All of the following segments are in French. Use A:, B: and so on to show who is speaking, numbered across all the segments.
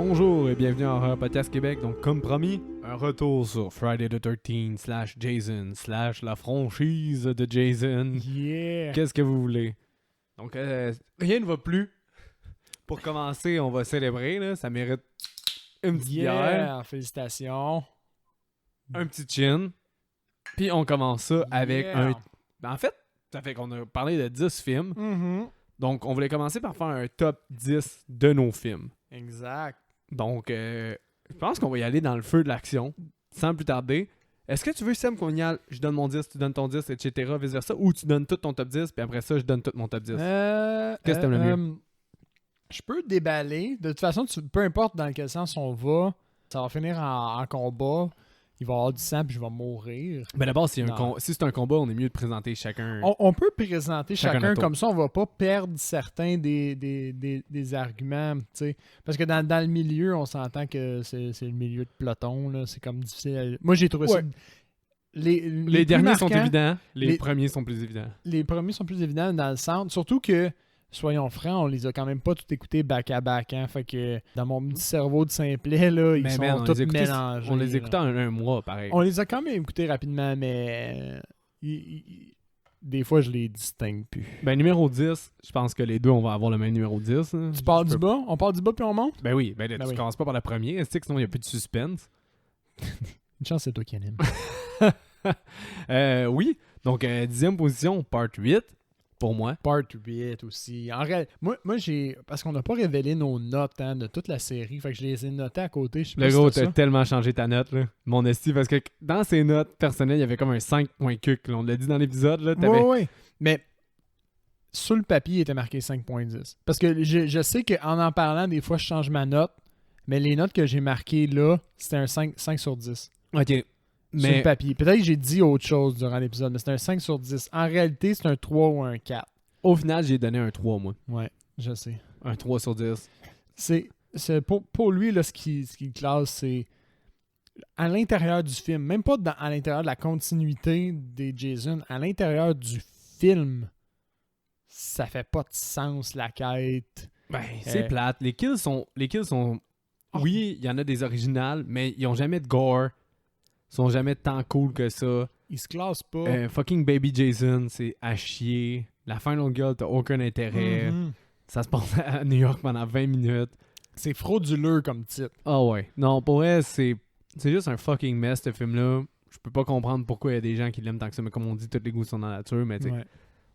A: Bonjour et bienvenue à Horror Podcast Québec. Donc, comme promis, un retour sur Friday the 13th / Jason / la franchise de Jason.
B: Yeah!
A: Qu'est-ce que vous voulez? Donc, rien ne va plus. Pour commencer, on va célébrer. Là. Ça mérite une petite bière,
B: Félicitations!
A: un petit chin. Puis on commence ça avec
B: Yeah.
A: En fait, ça fait qu'on a parlé de 10 films.
B: Mm-hmm.
A: Donc, on voulait commencer par faire un top 10 de nos films.
B: Exact.
A: Donc, je pense qu'on va y aller dans le feu de l'action, sans plus tarder. Est-ce que tu veux, Sam, qu'on y aille, je donne mon 10, tu donnes ton 10, etc., vice-versa, ou tu donnes tout ton top 10, puis après ça, je donne tout mon top 10? Qu'est-ce que t'aimes le mieux?
B: Je peux déballer. De toute façon, peu importe dans quel sens on va, ça va finir en combat. Il va y avoir du sang, puis je vais mourir.
A: Ben d'abord, si
B: Non.
A: c'est un combat, on est mieux de présenter chacun.
B: On peut présenter
A: Chacun
B: chacun
A: notre tour.
B: comme ça, on va pas perdre certains des arguments, tu sais. Parce que dans le milieu, on s'entend que c'est le milieu de peloton, là. C'est comme difficile. Moi, j'ai trouvé ça...
A: Ouais.
B: Les
A: Les
B: plus
A: derniers sont
B: marquants,
A: évidents, les
B: les-
A: premiers sont plus évidents.
B: Les premiers sont plus évidents dans le centre. Surtout que, soyons francs, on les a quand même pas tous écoutés back-à-back. Hein? Fait que dans mon petit cerveau de simplet, là, ils
A: Mais
B: sont
A: man,
B: tous mélangés.
A: On les
B: là.
A: écoutait en un mois, pareil.
B: On les a quand même écoutés rapidement, mais des fois, je les distingue plus.
A: Ben numéro 10, je pense que les deux, on va avoir le même numéro 10. hein.
B: Tu parles
A: Je
B: du
A: peux-
B: bas? On parle du bas puis on monte?
A: Ben oui, ben là,
B: Ben
A: tu
B: oui.
A: commences pas par la première, c'est que sinon il n'y a plus de suspense.
B: Une chance, c'est toi qui anime.
A: Oui, donc 10e position, part 8, pour moi.
B: Part 8 aussi. En réalité, moi j'ai... Parce qu'on n'a pas révélé nos notes hein, de toute la série, fait que je les ai notées à côté. Je sais pas
A: Le
B: si
A: gros,
B: t'as
A: t'as
B: ça.
A: tellement changé ta note, là, mon esti, parce que dans ses notes personnelles, il y avait comme un 5.cuc, là, on l'a dit dans l'épisode, là, t'avais...
B: Oui. Mais sur le papier, il était marqué 5.10. Parce que je sais qu'en parlant, des fois, je change ma note. Mais les notes que j'ai marquées là, c'était un 5 sur 10.
A: Ok,
B: Sur
A: mais
B: le papier. Peut-être que j'ai dit autre chose durant l'épisode, mais c'était un 5 sur 10. En réalité, c'est un 3 ou un 4.
A: au final, j'ai donné un 3, moi.
B: Ouais, je sais.
A: Un 3 sur 10.
B: C'est pour lui, là, ce qu'il classe, c'est à l'intérieur du film. Même pas à l'intérieur de la continuité des Jason. À l'intérieur du film, ça fait pas de sens, la quête.
A: Ben, c'est plate. Les kills sont... Oui, il y en a des originales, mais ils ont jamais de gore. Ils sont jamais tant cool que ça.
B: Il se classe pas.
A: Fucking Baby Jason, c'est à chier. La Final Girl, t'as aucun intérêt.
B: Mhm.
A: Ça se passe à New York pendant 20 minutes.
B: C'est frauduleux comme titre.
A: Ah ouais. Non, pour vrai, c'est juste un fucking mess, ce film-là. Je peux pas comprendre pourquoi il y a des gens qui l'aiment tant que ça, mais comme on dit, tous les goûts sont dans la nature. Mais tu sais,
B: Ouais.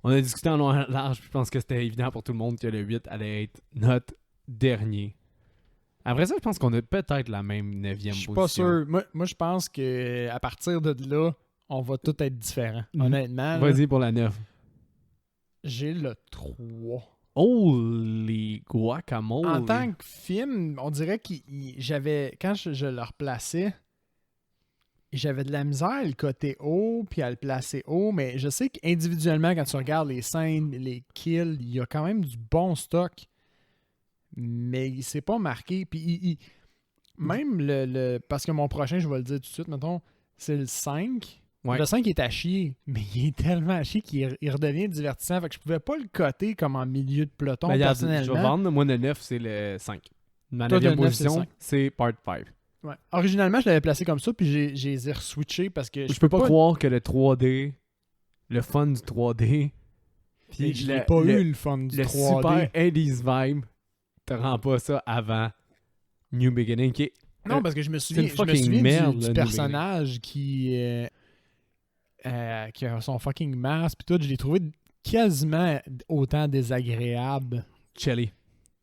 A: on a discuté en long et en large, puis je pense que c'était évident pour tout le monde que le 8 allait être notre dernier. Après ça, je pense qu'on a peut-être la même 9e
B: Je
A: position.
B: suis pas sûr. Moi, je pense que à partir de là, on va tout être différents.
A: Mhm.
B: Honnêtement, là,
A: Vas-y pour la 9.
B: j'ai le 3.
A: Holy guacamole.
B: En tant que film, on dirait que j'avais, quand je le replaçais, j'avais de la misère à le coter haut puis à le placer haut, mais je sais qu'individuellement, quand tu regardes les scènes, les kills, il y a quand même du bon stock, mais il s'est pas marqué. Puis même parce que mon prochain, je vais le dire tout de suite, mettons, c'est le 5.
A: Ouais.
B: Le 5 est à chier, mais il est tellement à chier qu'il redevient divertissant. Fait que je pouvais pas le coter comme en milieu de peloton,
A: Ben, regarde, je
B: personnellement.
A: vais vendre. Moi, le 9, c'est le 5. Ma
B: Toi,
A: 9e
B: le 9, c'est le
A: position,
B: 5.
A: c'est part 5.
B: Ouais. Originalement, je l'avais placé comme ça, puis j'ai re-switché parce que
A: Je peux pas croire que le 3D, le fun du 3D, puis
B: je n'ai pas eu le fun du
A: le
B: 3D.
A: super 80s vibe, te rend pas ça avant New Beginning, qui est...
B: Non, parce que je me souviens,
A: une fucking merde,
B: du
A: là,
B: personnage qui a son fucking masque, puis tout. Je l'ai trouvé quasiment autant désagréable,
A: Shelly.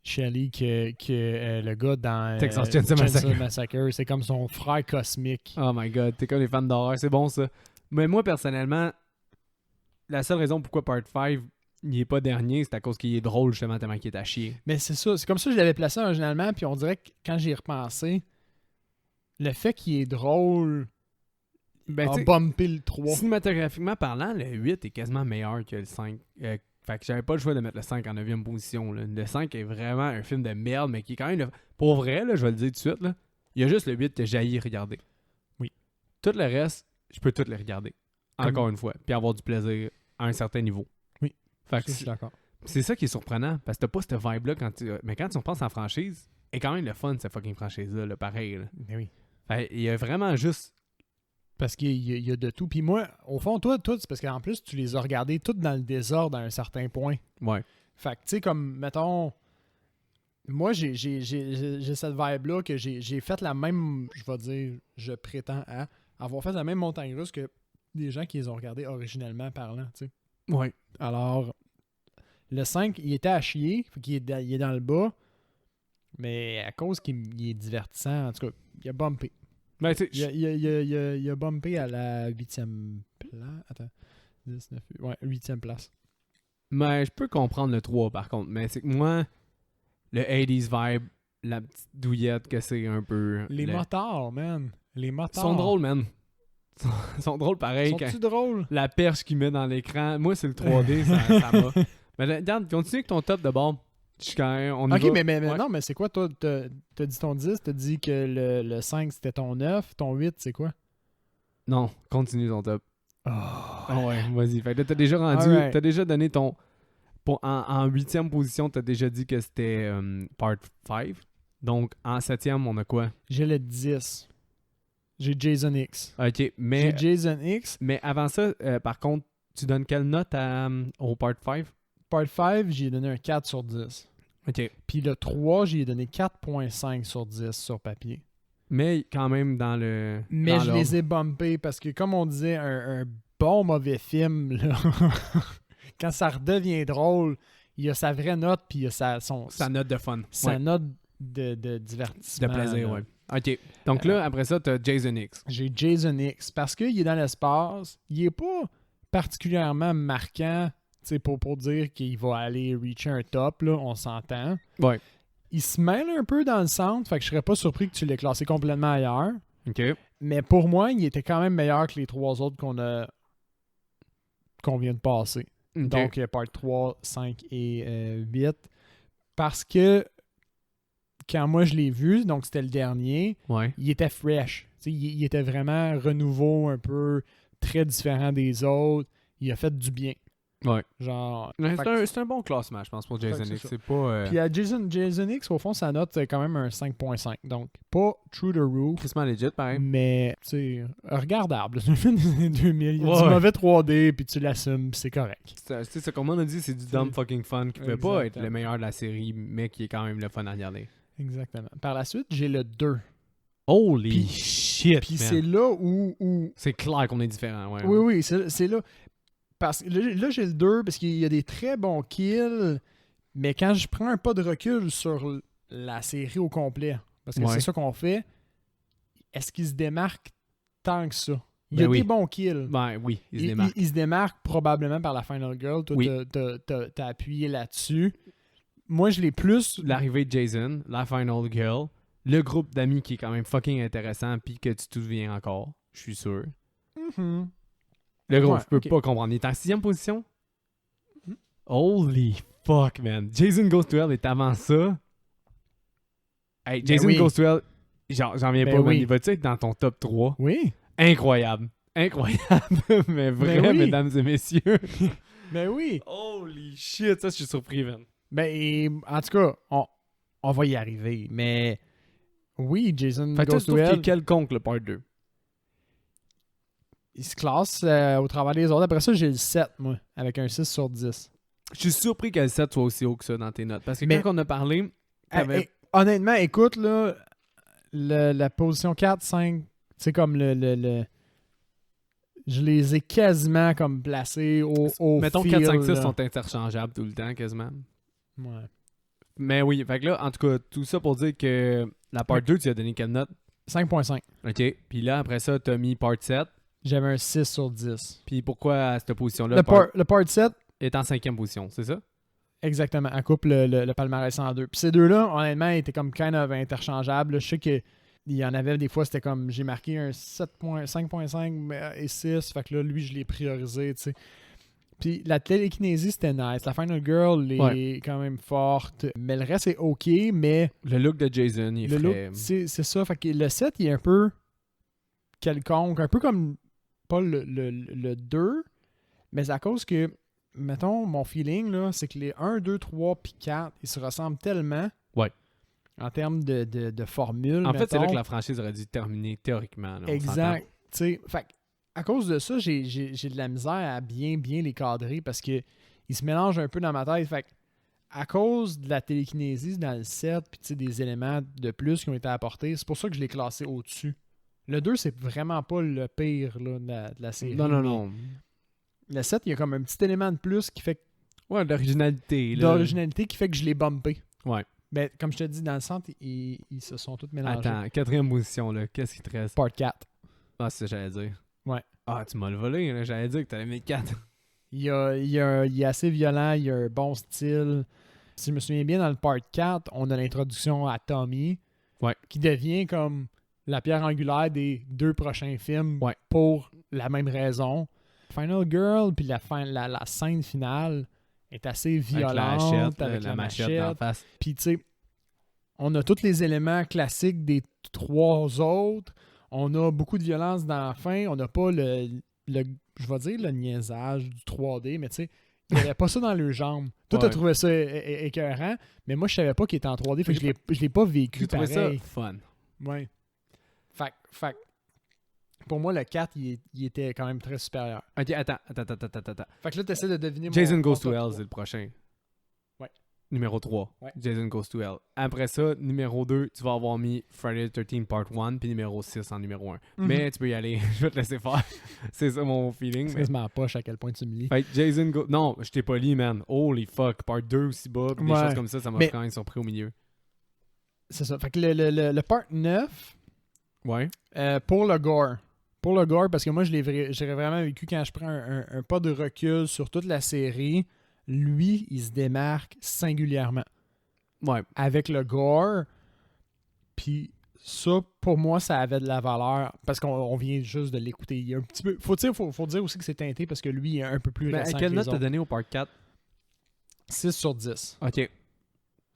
B: Shelly, que le gars dans
A: Texas Chainsaw
B: Massacre. C'est comme son frère cosmique.
A: Oh my god, t'es comme les fans d'horreur, c'est bon ça. Mais moi, personnellement, la seule raison pourquoi Part 5 il est pas dernier, c'est à cause qu'il est drôle, justement, tellement qu'il est à chier.
B: Mais c'est ça, c'est comme ça que je l'avais placé originalement, puis on dirait que quand j'y ai repensé, le fait qu'il est drôle
A: Ben,
B: a
A: tu sais,
B: bumpé le 3.
A: cinématographiquement parlant, le 8 est quasiment meilleur que le 5. Fait que j'avais pas le choix de mettre le 5 en 9e position. Là. Le 5 est vraiment un film de merde, mais qui est quand même... Pour vrai, là, je vais le dire tout de suite, là, il y a juste le 8 que j'ai regarder.
B: Oui.
A: Tout le reste, je peux tout les regarder. Encore une fois. Puis avoir du plaisir à un certain niveau.
B: Oui.
A: Fait que
B: Je suis d'accord.
A: c'est ça qui est surprenant, parce que t'as pas cette vibe-là quand tu... Mais quand tu repenses en franchise, est quand même le fun, cette fucking franchise-là, là, pareil. Là.
B: Ben oui.
A: Fait, il y a vraiment juste...
B: Parce qu'il y a de tout. Puis moi, au fond, toi, c'est parce qu'en plus, tu les as regardés toutes dans le désordre à un certain point.
A: Ouais.
B: Fait que, tu sais, comme, mettons... Moi, j'ai cette vibe-là que j'ai fait la même, je vais dire, je prétends avoir fait la même montagne russe que des gens qui les ont regardés originellement parlant, tu sais.
A: Ouais.
B: Alors, le 5, il était à chier, fait qu'il il est dans le bas, mais à cause qu'il est divertissant, en tout cas, il a bumpé.
A: Ben, tu sais,
B: Il a bumpé à la 8e place. Attends, 19, ouais, 8e place.
A: mais je peux comprendre le 3, par contre, mais c'est que moi, le 80s vibe, la petite douillette que c'est un peu...
B: Les motards, man. Les
A: Ils
B: motards.
A: sont drôles, man. Ils sont drôles pareil.
B: Sont-tu drôles?
A: La perche qu'il met dans l'écran. Moi, c'est le 3D, ça va. Mais regarde, continue avec ton top de bord. On y
B: Ok,
A: va.
B: mais
A: Ouais.
B: non, mais c'est quoi, toi? T'as dit ton 10, t'as dit que le 5, c'était ton 9, ton 8, c'est quoi?
A: Non, continue ton top.
B: Oh.
A: Ah ouais, vas-y. Fait que là, t'as déjà rendu...
B: Alright.
A: T'as déjà donné ton... En 8e position, t'as déjà dit que c'était Part 5. Donc, en 7e, on a quoi?
B: J'ai le 10. J'ai Jason X.
A: OK, mais...
B: J'ai Jason X.
A: Mais avant ça, par contre, tu donnes quelle note au Part 5?
B: Part 5, j'ai donné un 4 sur 10.
A: OK.
B: Puis le 3, j'ai donné 4.5 sur 10 sur papier.
A: Mais quand même dans le...
B: Mais
A: dans
B: je
A: l'ordre.
B: les ai bumpés parce que, comme on disait, un bon mauvais film, là, quand ça redevient drôle, il y a sa vraie note, puis il y a sa
A: note de fun. Ouais.
B: note de divertissement.
A: De plaisir,
B: là.
A: ouais. OK. Donc là, après ça, t'as Jason X.
B: J'ai Jason X parce qu'il est dans l'espace. Il est pas particulièrement marquant, tu sais, pour dire qu'il va aller reacher un top, là, on s'entend.
A: Ouais.
B: Il se mêle un peu dans le centre, fait que je serais pas surpris que tu l'aies classé complètement ailleurs.
A: OK.
B: Mais pour moi, il était quand même meilleur que les trois autres qu'on vient de passer.
A: OK.
B: Donc, part 3, 5 et 8. Parce que quand moi je l'ai vu, donc c'était le dernier,
A: ouais.
B: il était fresh. Tu sais, il était vraiment renouveau, un peu très différent des autres. Il a fait du bien.
A: Ouais.
B: Genre.
A: Mais
B: fait que-
A: c'est un bon classement, je pense, pour Jason
B: Fait que
A: X.
B: c'est
A: C'est pas...
B: Puis à Jason X, au fond, sa note, c'est quand même un 5.5. Donc, pas true the roof.
A: Crissement legit, pareil.
B: Mais, tu sais, regardable. C'est un film des années 2000. Il y a
A: Ouais.
B: du mauvais 3D, puis tu l'assumes, puis c'est correct.
A: C'est ça, comme on a dit, c'est du dumb fucking fun qui peut pas être
B: Exactement.
A: le meilleur de la série, mais qui est quand même le fun à regarder.
B: Exactement. Par la suite, j'ai le 2.
A: Holy
B: Puis-
A: shit,
B: Puis
A: man.
B: c'est là où
A: C'est clair qu'on est différent, ouais.
B: oui, c'est là. Parce que là, j'ai le 2 parce qu'il y a des très bons kills, mais quand je prends un pas de recul sur la série au complet, parce que
A: Ouais.
B: c'est ça qu'on fait, est-ce qu'il se démarque tant que ça? Il y
A: Ben
B: a
A: oui.
B: des bons kills.
A: Ben oui, il se démarque.
B: Il se démarque probablement par la Final Girl. Toi,
A: Oui.
B: t'as appuyé là-dessus. Moi, je l'ai plus...
A: L'arrivée de Jason, la Final Girl, le groupe d'amis qui est quand même fucking intéressant, puis que tu te souviens encore, je suis sûr.
B: Mhm.
A: Le groupe,
B: Ouais,
A: je peux
B: ok.
A: pas comprendre. Il est en 6e position?
B: Mhm.
A: Holy fuck, man. Jason Goes to Hell est avant ça. Hey,
B: Ben
A: Jason
B: oui.
A: Goes to Hell, j'en viens
B: Ben
A: pas, man.
B: oui.
A: Il va-tu être dans ton top 3?
B: Oui.
A: Incroyable. Incroyable. Mais vrai,
B: oui.
A: mesdames et messieurs.
B: Ben oui.
A: Holy shit, ça, je suis surpris, man.
B: Ben, en tout cas, on va y arriver. Mais oui, Jason
A: Fait que toi,
B: Goes
A: tu
B: to
A: trouves qu'il
B: Hell,
A: est quelconque, le part 2.
B: il se classe au travers des autres. Après ça, j'ai le 7, moi, avec un 6 sur 10.
A: Je suis surpris que le 7 soit aussi haut que ça dans tes notes. Parce que
B: Mais-
A: quand on a parlé, t'avais-
B: Honnêtement, écoute, là, la position 4, 5, c'est comme le je les ai quasiment comme placés au
A: mettons
B: feel,
A: 4, 5, 6
B: là.
A: sont interchangeables tout le temps, quasiment.
B: Ouais.
A: Mais oui, fait que là, en tout cas, tout ça pour dire que la part 2, tu as donné quelle note?
B: 5.5.
A: OK. Puis là, après ça, tu as mis part 7.
B: J'avais un 6 sur 10.
A: Puis pourquoi à cette position-là,
B: Le part 7,
A: est en 5e position, c'est ça?
B: exactement, en coupe le palmarès en deux. Puis ces deux-là, honnêtement, étaient comme kind of interchangeables. là. Je sais qu'il y en avait des fois, c'était comme j'ai marqué un 5.5 et 6. Fait que là, lui, je l'ai priorisé, tu sais. Puis la télékinésie, c'était nice. La Final Girl est quand même forte. Mais le reste est OK, mais
A: Le look de Jason, il est
B: le look,
A: frais.
B: c'est ça. Fait que le 7, il est un peu quelconque. Un peu comme, pas le 2, mais à cause que, mettons, mon feeling, là, c'est que les 1, 2, 3 puis 4, ils se ressemblent tellement
A: Ouais.
B: en termes de formule.
A: En fait, c'est là
B: mettons.
A: que la franchise aurait dû terminer théoriquement. Là, on
B: Exact. Tu sais, fait à cause de ça, j'ai de la misère à bien les cadrer parce que ils se mélangent un peu dans ma tête. Fait à cause de la télékinésie dans le set, puis tu sais, des éléments de plus qui ont été apportés, c'est pour ça que je l'ai classé au-dessus. Le 2, c'est vraiment pas le pire là, de la série.
A: Non.
B: Le 7, il y a comme un petit élément de plus qui fait que
A: Ouais, d'originalité. là.
B: d'originalité qui fait que je l'ai bumpé.
A: Ouais.
B: Ben, comme je te dis, dans le centre, ils se sont tous mélangés.
A: Attends, 4e position, là. Qu'est-ce qui te reste?
B: Part 4.
A: Ah, c'est ça que j'allais dire.
B: Ouais.
A: Ah, tu m'as le volé, là. J'allais dire que t'avais mis 4.
B: Il est assez violent, il a un bon style. Si je me souviens bien, dans le part 4, on a l'introduction à Tommy,
A: Ouais.
B: qui devient comme la pierre angulaire des 2 prochains films
A: Ouais.
B: pour la même raison. Final Girl, puis la scène finale est assez violente avec la machette.
A: en face.
B: Puis tu sais, on a tous les éléments classiques des 3 autres. On a beaucoup de violence dans la fin. On n'a pas le je vais dire le niaisage du 3D, mais tu sais, il n'y avait pas ça dans leurs jambes. Toi, t'as trouvé ça écœurant, mais moi, je savais pas qu'il était en 3D, fait que je l'ai pas vécu
A: J'ai trouvé
B: pareil.
A: ça fun.
B: Ouais. Fait pour moi, le 4, il était quand même très supérieur.
A: Ok, attends.
B: Fait que là, t'essaies de deviner
A: Jason
B: mon
A: Goes to
B: top
A: Hell,
B: 3.
A: c'est le prochain.
B: Ouais.
A: Numéro 3.
B: Ouais.
A: Jason Goes to Hell. Après ça, numéro 2, tu vas avoir mis Friday the 13th Part 1, puis numéro 6 en numéro 1. Mais tu peux y aller, je vais te laisser faire. C'est ça mon feeling.
B: C'est
A: Mais...
B: quasiment poche à quel point tu me lis.
A: Fait que Jason Goes... Non, je t'ai pas lu, man. Holy fuck. Part 2 aussi bas, puis des choses comme ça m'a quand même surpris au milieu.
B: C'est ça. Fait que le part 9,
A: Ouais.
B: pour le gore. Pour le gore, parce que moi, j'ai vraiment vécu quand je prends un pas de recul sur toute la série. Lui, il se démarque singulièrement.
A: Ouais.
B: Avec le gore. Puis ça, pour moi, ça avait de la valeur parce qu'on vient juste de l'écouter. Il y a un petit peu... Faut dire aussi que c'est teinté parce que lui, il est un peu plus récent.
A: Quelle
B: que
A: note
B: les
A: t'as
B: autres.
A: donné au Part 4?
B: 6 sur 10.
A: Ok.
B: 6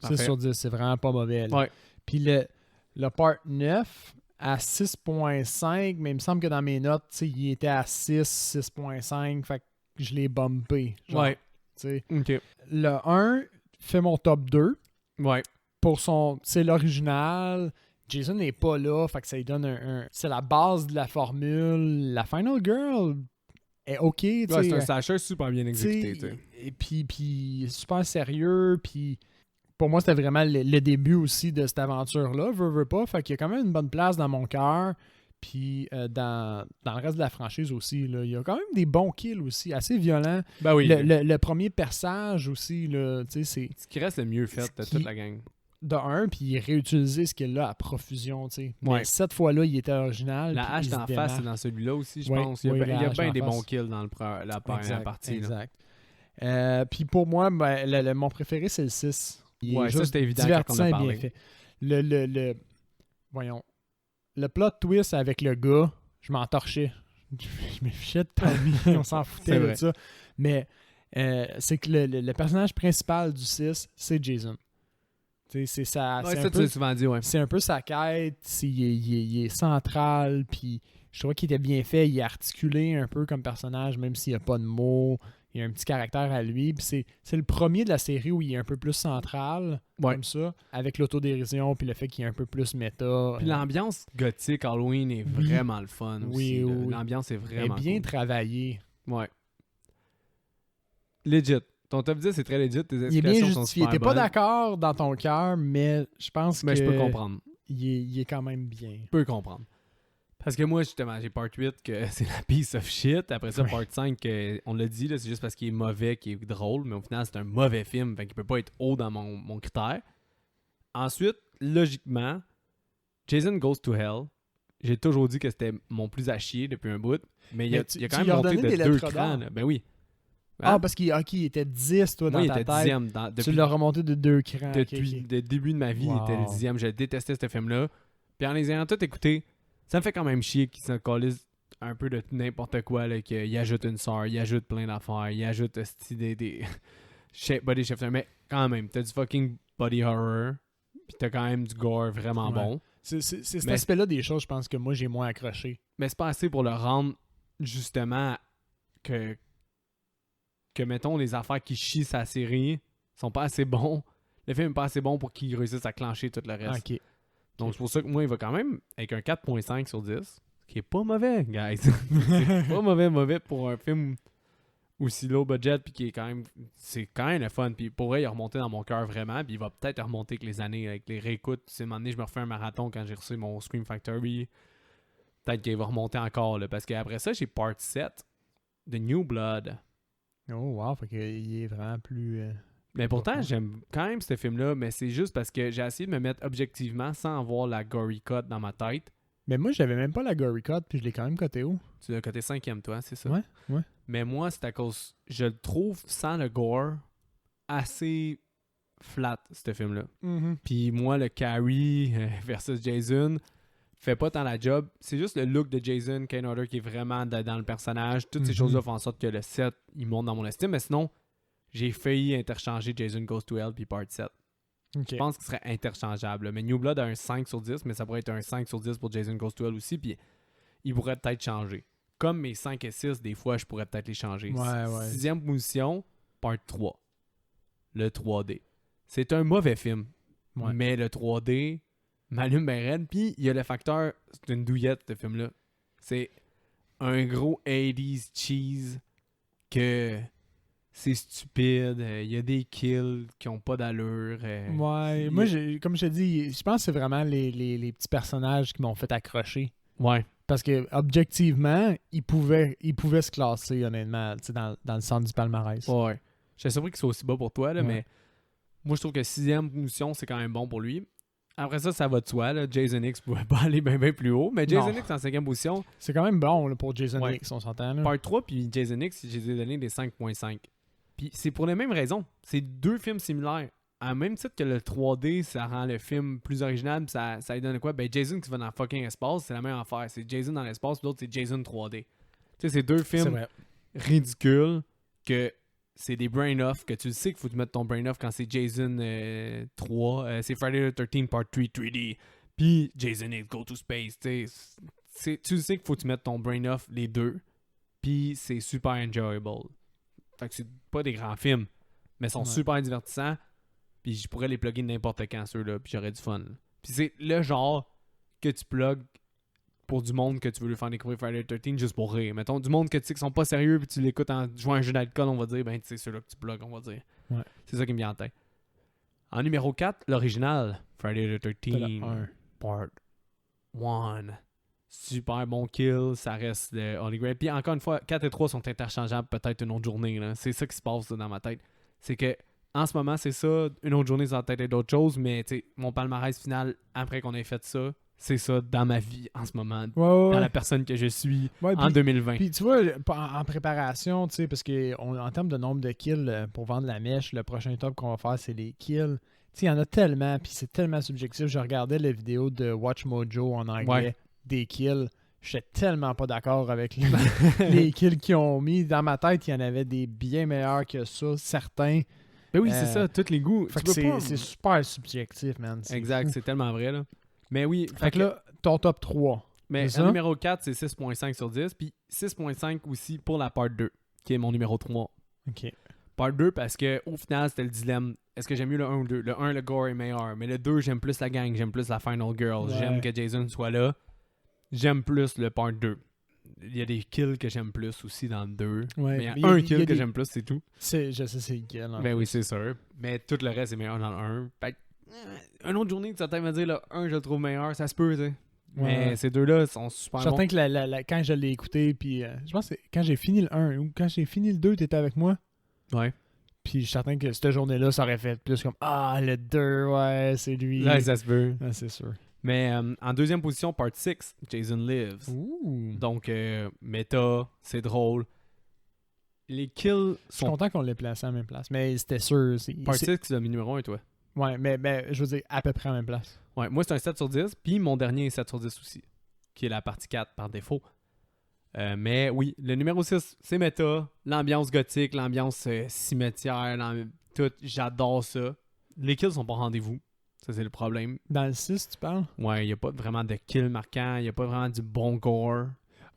A: Parfait.
B: sur 10, c'est vraiment pas mauvais. Là.
A: Ouais.
B: Puis le part 9 à 6.5, mais il me semble que dans mes notes, il était à 6, 6.5, fait que je l'ai bumpé. Genre,
A: Ouais.
B: t'sais.
A: Ok.
B: Le 1 fait mon top 2
A: Ouais.
B: pour son... C'est l'original. Jason n'est pas là, fait que ça lui donne c'est la base de la formule. La Final Girl est OK, tu sais.
A: Ouais, c'est un slasher super bien exécuté, tu sais.
B: Et puis super sérieux, puis pour moi, c'était vraiment le début aussi de cette aventure-là, veux pas. Fait qu'il y a quand même une bonne place dans mon cœur. Puis dans le reste de la franchise aussi, là, il y a quand même des bons kills aussi, assez violents.
A: Ben oui.
B: Le premier perçage aussi, là, tu sais, c'est
A: Ce qui reste le mieux fait de toute la gang.
B: de un, puis il réutilisait ce qu'il a à profusion, tu sais.
A: Ouais.
B: Mais cette fois-là, il était original.
A: La
B: puis
A: hache
B: il se
A: d'en face,
B: démarque.
A: c'est dans celui-là aussi, je
B: Oui,
A: pense. Il y
B: oui,
A: a
B: la hache
A: bien
B: d'en
A: des
B: face.
A: bons kills dans la première partie.
B: Exact. Puis pour moi, ben, mon préféré, c'est le 6. Il
A: Ouais,
B: est
A: ça,
B: juste
A: c'était évident quand on a
B: divertissant et
A: parlé.
B: bien fait. Voyons. Le plot twist avec le gars, je m'en torchais. Je me fichais de Tommy, on s'en foutait de ça. Mais c'est que le personnage principal du 6, c'est Jason. C'est ça.
A: Ouais, ça, tu l'as souvent dit, ouais.
B: C'est un peu sa quête. Il est central. Puis je trouvais qu'il était bien fait. Il est articulé un peu comme personnage, même s'il n'y a pas de mots. Il y a un petit caractère à lui. Puis c'est le premier de la série où il est un peu plus central, comme ça, avec l'autodérision, puis le fait qu'il est un peu plus méta.
A: Puis l'ambiance gothique Halloween est vraiment le fun aussi.
B: Oui.
A: L'ambiance est vraiment
B: est bien
A: cool.
B: travaillée.
A: Ouais. Legit. Ton top 10 est très legit. Tes
B: Il est
A: explications
B: bien
A: sont
B: justifié.
A: super
B: T'es pas
A: bonnes.
B: d'accord dans ton cœur, mais je pense
A: Mais
B: que
A: je peux comprendre.
B: il est quand même bien.
A: Je peux comprendre. Parce que moi, justement, j'ai part 8 que c'est la piece of shit. Après ça, part 5, on l'a dit, là, c'est juste parce qu'il est mauvais, qu'il est drôle. Mais au final, c'est un mauvais film. Fait qu'il peut pas être haut dans mon critère. Ensuite, logiquement, Jason Goes to Hell. J'ai toujours dit que c'était mon plus à chier depuis un bout. Mais il a quand même monté de 2 crans. Là. Ben oui.
B: Ah, parce qu'il était 10, toi,
A: Moi,
B: dans
A: il
B: ta
A: était
B: tête.
A: 10e.
B: Tu l'as remonté de 2 crans.
A: Depuis le début de ma vie, il était le 10e. Je détestais ce film-là. Puis en les ayant tous écoutés, ça me fait quand même chier qu'ils se collent un peu de n'importe quoi, là, qu'il ajoute une sœur, il ajoute plein d'affaires, il ajoute des body shifters. Mais quand même, t'as du fucking body horror, puis t'as quand même du gore vraiment bon.
B: C'est cet aspect-là des choses, je pense, que moi, j'ai moins accroché.
A: Mais c'est pas assez pour le rendre, justement, que mettons, les affaires qui chient sa série sont pas assez bons. le film est pas assez bon pour qu'il réussisse à clencher tout le reste.
B: Ok.
A: Donc, c'est pour ça que moi, il va quand même avec un 4.5 sur 10, ce qui est pas mauvais, guys. C'est pas mauvais pour un film aussi low budget, puis qui est quand même... C'est quand même le fun. Puis pour vrai, il a remonté dans mon cœur vraiment, puis il va peut-être remonter avec les années, avec les réécoutes. Tu sais, à un moment donné, je me refais un marathon quand j'ai reçu mon Scream Factory. Peut-être qu'il va remonter encore, là, parce qu'après ça, j'ai Part 7 de New Blood.
B: Oh, wow. Fait qu'il est vraiment plus...
A: Mais pourtant, j'aime quand même ce film-là, mais c'est juste parce que j'ai essayé de me mettre objectivement sans avoir la gory cut dans ma tête.
B: Mais moi, j'avais même pas la gory cut, puis je l'ai quand même coté haut.
A: Tu l'as coté 5e, toi, c'est ça?
B: Ouais.
A: Mais moi, c'est à cause... Je le trouve, sans le gore, assez flat, ce film-là.
B: Mm-hmm.
A: Puis moi, le Carrie versus Jason fait pas tant la job. C'est juste le look de Jason Kane Hodder qui est vraiment dans le personnage. Toutes ces choses-là font en sorte que le 7, il monte dans mon estime. Mais sinon, j'ai failli interchanger Jason Goes to Hell puis Part 7.
B: Okay.
A: Je pense qu'il serait interchangeable. Mais New Blood a un 5 sur 10, mais ça pourrait être un 5 sur 10 pour Jason Goes to Hell aussi. Puis il pourrait peut-être changer. Comme mes 5 et 6, des fois, je pourrais peut-être les changer.
B: Ouais.
A: 6e position, Part 3. Le 3D. C'est un mauvais film.
B: Ouais.
A: Mais le 3D m'allume bien raide. Puis il y a le facteur, c'est une douillette, ce film-là. C'est un gros 80s cheese que c'est stupide. Il y a des kills qui ont pas d'allure.
B: Ouais. Moi, comme je te dis, je pense que c'est vraiment les petits personnages qui m'ont fait accrocher.
A: Ouais.
B: Parce que objectivement, ils pouvaient se classer, honnêtement, dans le centre du palmarès.
A: Ouais. Je suis surpris qu'il soit aussi bas pour toi, là,
B: Ouais.
A: mais moi, je trouve que 6e position, c'est quand même bon pour lui. Après ça va de soi. Là. Jason X pouvait pas aller bien plus haut, mais Jason
B: Non.
A: X en 5e position.
B: C'est quand même bon là, pour Jason
A: Ouais.
B: X, on s'entend. Là.
A: Part 3 puis Jason X, je les ai donné des 5.5. Puis c'est pour les mêmes raisons. C'est deux films similaires. À même titre que le 3D, ça rend le film plus original, pis ça lui donne quoi? Ben Jason qui va dans le fucking espace, c'est la même affaire. C'est Jason dans l'espace, puis l'autre c'est Jason 3D. Tu sais, c'est deux
B: C'est
A: films
B: vrai.
A: ridicules que c'est des brain-off, que tu sais qu'il faut que tu mettes ton brain-off quand c'est Jason 3, c'est Friday the 13th Part 3 3D, puis Jason X Go to Space. Tu sais qu'il faut que tu mettes ton brain-off les deux, puis c'est super enjoyable. Fait que c'est pas des grands films, mais sont super divertissants. Puis je pourrais les plugger n'importe quand, ceux-là, puis j'aurais du fun. Puis c'est le genre que tu plugues pour du monde que tu veux lui faire découvrir Friday the 13th juste pour rire. Mettons, du monde que tu sais qui sont pas sérieux, puis tu l'écoutes en jouant à un jeu d'alcool, on va dire, ben c'est ceux-là que tu plugues, on va dire.
B: Ouais.
A: C'est ça qui me vient en tête. En numéro 4, l'original, Friday the 13th, Part 1. Super bon kill, ça reste le Holy Grail. Puis encore une fois, 4 et 3 sont interchangeables peut-être une autre journée. Là. C'est ça qui se passe là, dans ma tête. C'est que en ce moment, c'est ça. Une autre journée, ça va peut-être être d'autres choses, mais mon palmarès final, après qu'on ait fait ça, c'est ça dans ma vie en ce moment. Dans la personne que je suis en 2020.
B: Puis tu vois, en préparation, tu sais, parce que en termes de nombre de kills pour vendre la mèche, le prochain top qu'on va faire, c'est les kills. Tu sais, il y en a tellement, puis c'est tellement subjectif. Je regardais la vidéo de Watch Mojo en anglais des kills. J'étais tellement pas d'accord avec les kills qu'ils ont mis. Dans ma tête, il y en avait des bien meilleurs que ça, certains.
A: Ben oui, c'est ça, tous les goûts.
B: C'est super subjectif, man.
A: Exact, c'est tellement vrai, là. Mais oui.
B: Fait que là, ton top 3.
A: Mais le numéro 4, c'est 6.5 sur 10. Puis 6.5 aussi pour la part 2, qui est mon numéro 3.
B: OK.
A: Part 2, parce que au final, c'était le dilemme. Est-ce que j'aime mieux le 1 ou le 2? Le 1, le gore est meilleur. Mais le 2, j'aime plus la gang, j'aime plus la Final Girl. Ouais. J'aime que Jason soit là. J'aime plus le part 2. Il y a des kills que j'aime plus aussi dans le 2. Ouais, mais il y a un kill que j'aime plus, c'est tout.
B: Je sais c'est lequel.
A: Ben oui, c'est sûr. Mais tout le reste est meilleur dans le 1. Fait une autre journée, certains vont dire le 1, je le trouve meilleur. Ça se peut, tu sais. Mais ces deux-là sont super bons.
B: Je suis certain que quand je l'ai écouté, puis je pense que quand j'ai fini le 1 ou quand j'ai fini le 2, t'étais avec moi.
A: Ouais.
B: Puis je suis certain que cette journée-là, ça aurait fait plus comme ah, le 2, ouais, c'est lui.
A: Ouais, ça se peut.
B: Ouais, c'est sûr.
A: Mais en deuxième position, Part 6, Jason Lives.
B: Ouh.
A: Donc, méta, c'est drôle. Les kills sont...
B: Je suis content qu'on l'ait placé à la même place, mais c'était sûr.
A: Part 6, c'est le numéro 1, toi?
B: Ouais, mais je veux dire, à peu près à la même place.
A: Ouais, moi, c'est un 7 sur 10, puis mon dernier est 7 sur 10 aussi, qui est la partie 4 par défaut. Mais oui, le numéro 6, c'est méta, l'ambiance gothique, l'ambiance cimetière, tout, j'adore ça. Les kills sont pas au rendez-vous. Ça, c'est le problème.
B: Dans le 6, tu parles?
A: Ouais, il n'y a pas vraiment de kill marquant. Il n'y a pas vraiment du bon gore.